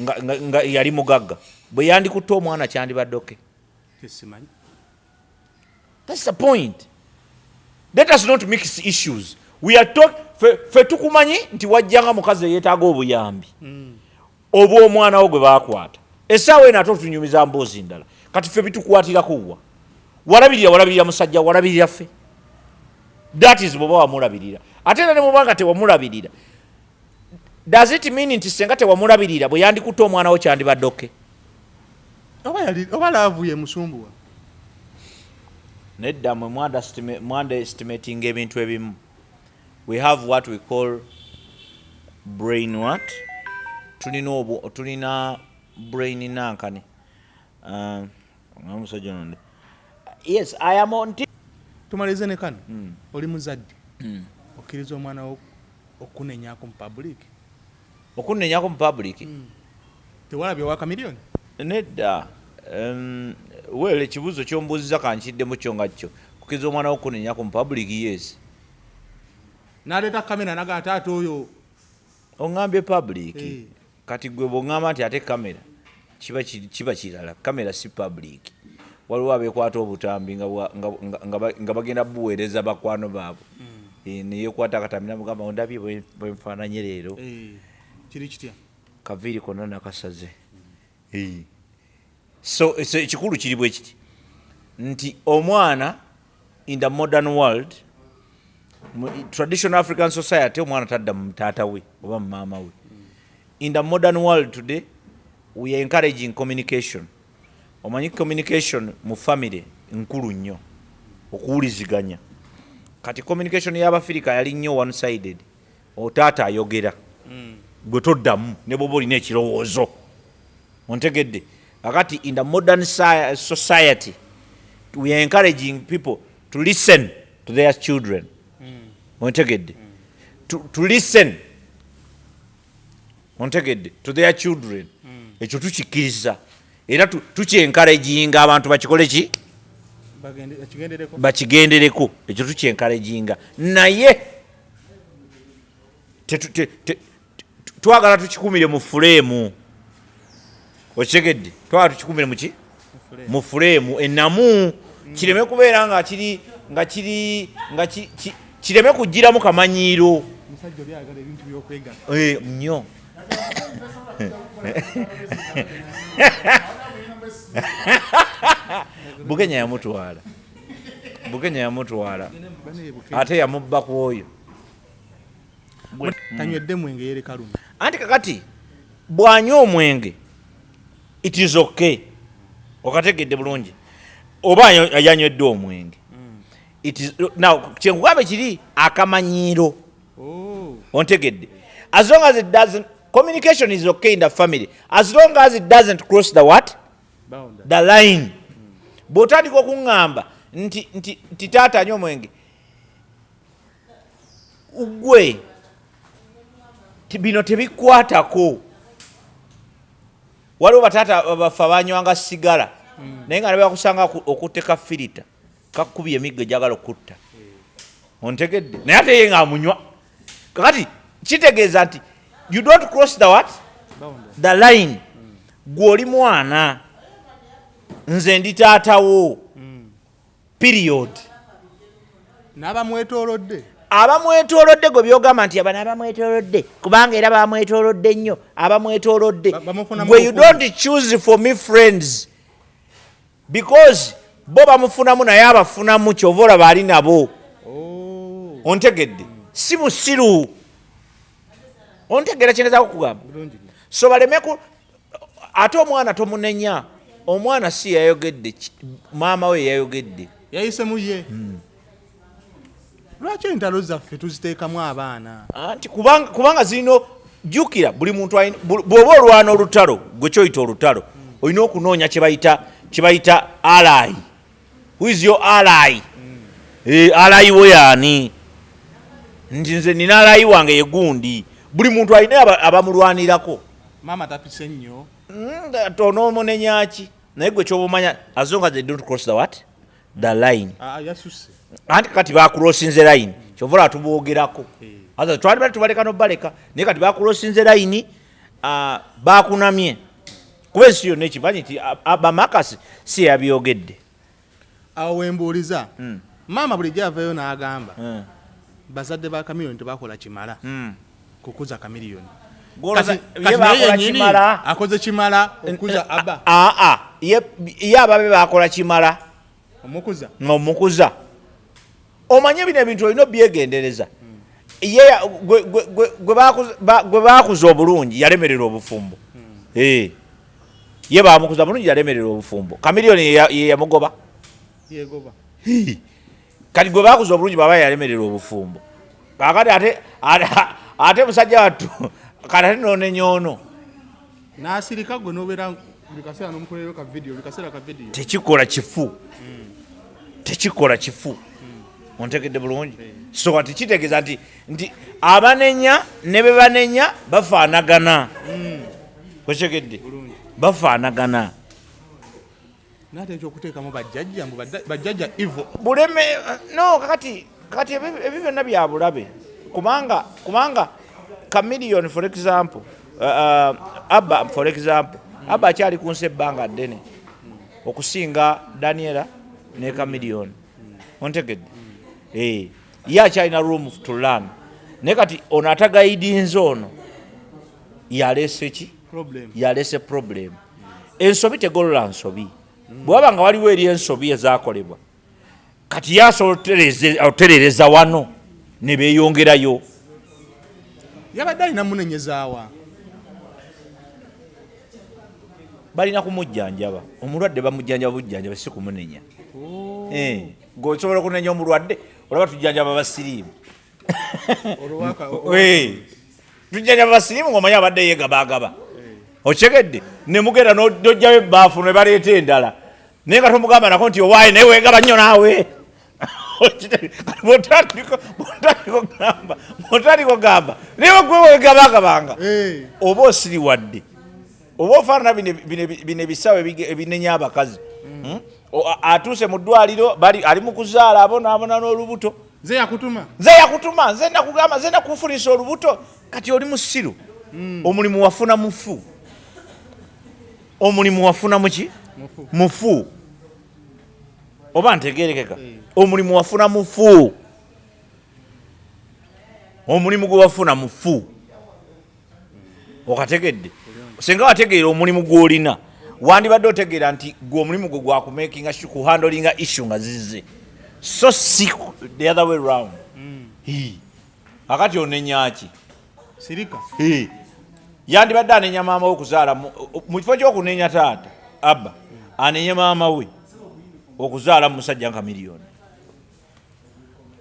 nga yali mugagga bwe yandikutte omwana kyandibaddoke that's the point. Let us not mix issues. We are talking fe tukumanyi nti wajjanga mukazi yeetaaga obuyambi obwo omwana wo gwe baakwata essaawa eno ate otunyumiza mboozi ndala kati ffe bitukwatira kuwa walabirira musajja walabirira ffe that is bw'oba wamulabirira ate era ne mubanga tewamulabirira does it mean nti senga tewamulabirira bwe yandikutte omwana wo kyandibaddoke oba laavuye musumbuwa nedda mwe underestimating ebintu ebimu. We have what we call brain what? Tulina brain nankani. Yes, I am on tumalize ne kano. Oli muzadde. Okkiriza omwana wo okunenyako mu public. Okunenyako mu public? Tewalabye waka milioni? Nedda. Wele ekibuzo kyombuuziza kankiddemu kyo nga kyo. Kukkiriza omwana wo okunenyako mu public, yes. Naleta kamera naga taata oyo ongambye public kati gwe bw'ongamba nti ate kamera kiba kirala. Kamera si public. Waliwo abeekwata obutambi nga bagenda buweereza bakwano baabwe neyekwata akatambi namugamba ondabye bwe nfaananye leero kiri kitya kaviiri konna nakasaze. So ekikulu kiri bwe kiti nti omwana in the modern world, traditional African society, omwana tadda mu taata we oba mu maama we. In the modern world today, we are encouraging communication. omanyi communication mu family nkulu nnyo okuwuliziganya kati communication y'Abafirika yali nnyo one sided otaata ayogera gwe toddamu ne bwoba olina ekirowoozo ontegedde akati in the modern society we are encouraging people to listen to their children ontegedde to listen ontegedde to their children ekyo tukikkiriza era tukyenkaraginga abantu bakikole ki bakigendereko ekyo tukyenkaraginga naye twagala tukikumire mu fuleemu okitegedde twagala tukikumire muki mu fuleemu ennamu kireme kubeera nga kireme kugiramu kamanyiiro nnyo Bukenya yamutwala ate yamubba ku oyo tanywedde mwenge yere Kalungi anti kakati bwanywa omwenge it is okay okategedde bulungi oba ayanywedde omwenge it is now kyenkugambe kiri akamanyiiro ontegedde as long as it doesn't communication is okay in the family as long as it doesn't cross the what the line bw'otandika okuŋŋamba nti taata anywa omwenge ugwe bino tebikwatako waliwo bataata bafe abanywanga sigala naye nga nebakusanga okutteka filita kakubye emiggo egyagala okutta ontegedde naye ate ye nga amunywa kakati kitegeeza nti you don't cross the what the line gw'oli mwana nze ndi taatawo period n'abamwetoolodde gwe byogamba nti abana abamwetoolodde kubanga era bamwetoolodde nnyo abamwetoolodde gwe you don't choose for me friends because bo bamufunamu naye abafunamu kyova olaba ali nabo ontegedde si musiru ontegera kyeneza kukugamba so balemeku ate omwana tomunenya omwana si yayogedde maama we yayogedde yayisemu ye lwaki entalo zaffe tuziteekamu abaana anti kubanga zirina jjukira buli muntu bw'oba olwana olutalo gwe kyoyita olutalo olina okunoonya kyebayita ally who is your ally ally we yaani nti nze nina ally wange ye gundi buli muntu alina abamulwanirako maama tapise nnyo onoomunenyaki naye gwe kyoba omanya as long as they don't cross the what the line yasuse anti kati bakulosinze line kyova olaba tuboogerako twandibali tubaleka nobaleka naye kati bakulosinze line bakunamye kuba ensi yonna ekimanyi nti bamakasi si yabyogedde awo wembuuliza maama bulijjo avayo n'agamba bazadde ba kamiliyoni tebakola kimala kukuza kamiliyoni akoze kimala okuza aba ye ababe bakola kimala omukuza omanye bino ebintu olina obyegendereza gwe bakuza obulungi yalemerera obufumbo ye bamukuza bulungi yalemerera obufumbo kamiliyoni ye yamugoba kati gwe bakuza obulungi baba yalemerera obufumbo kakati ate musajja wattu kati ate nonenyoono nasirika gwe nobeera buli kaseera nomukolero ka video tekikola kifu ontegedde bulungi so kati kitegeeza nti abanenya ne be banenya bafaanagana okitegedde bafaanagana nate ekyokuteekamu bajjajja ivo buleme no kati ebyo byonna bya bulabe kubanga kamiliyoni for example abba for example abba akyali ku nsi ebbanga ddene okusinga Daniela ne kamiliyoni ontegedde ye akyalina room to learn naye kati ono atagayidinze ono yaleese ki yaleese problem ensobi tegolola nsobi bwaba nga waliwo eri ensobi ezakolebwa kati yasobola oterereza wano ne beeyongerayo yabadde alina munenyezaawa balina kumujjanjaba omulwadde bamujjanjaba bujjanjaba si kumunenya ng'osobola okunenya omulwadde olaba tujjanjaba basiriimu tujjanjaba basiriimu ng'omanyi abadde yeegabaagaba okyegedde ne mugenda n'ojjayo ebbaafu ne baleeta endala naye nga tomugamba nako nti owaayi naye weegaba nnyo naawe bw'otaliko gamba naye gwe weegabaagabanga oba osiriwadde oba ofaanana bino ebisawo ebinenya abakazi atuuse mu ddwaliro ali mu kuzaala abonaabona n'olubuto nze yakutuma nze nakugamba nze nakufunisa olubuto kati oli musiru omulimu wafuna mufu omulimu wafuna muki mufu oba ntegerekeka omulimu wafuna mufu omulimu gwe wafuna mufu okategedde singa wategeera omulimu gw'olina wandibadde otegeera nti gwe omulimu gwe gwakumakinga kuhandolinga issue nga zizze so si the other way round akati onenyaki sirika yandibadde anenya maama we okuzaala mu kifo ky'okunenya taata abba anenya maama we okuzaala mu musajja nka miliyoni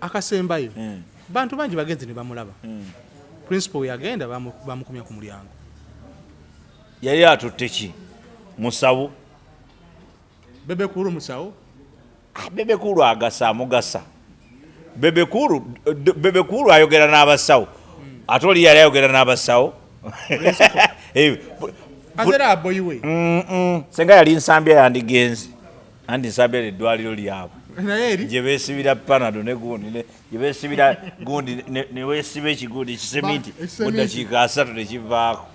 akasembayo bantu bangi bagenzi ne bamulaba principal yagenda bamukumya ku mulyango yali atutte ki musawo bebekulu musawo bebekulu agasa amugasa bebekulu ayogera n'abasawo ate oli yali ayogera n'abasawo azera aboyiwe senga yali nsambya yandigenzi andi nsambya eddwaliro lyabwe gye beesibira panado ne gundi gye beesibira gundi ne weesiba ekigundi ekiseminti mu ddakiika 3 nekivaako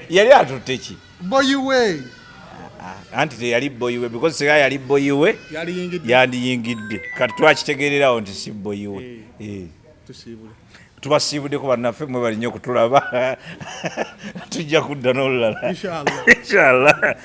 yali atutte ki boyiwe anti teyali boyiwe because senga yali boyiwe yandiyingidde kati twakitegeererawo nti si boyiwe tubasiibuddeko bannaffe mwe bali nnyo okutulaba tujja kudda n'olulala inshallah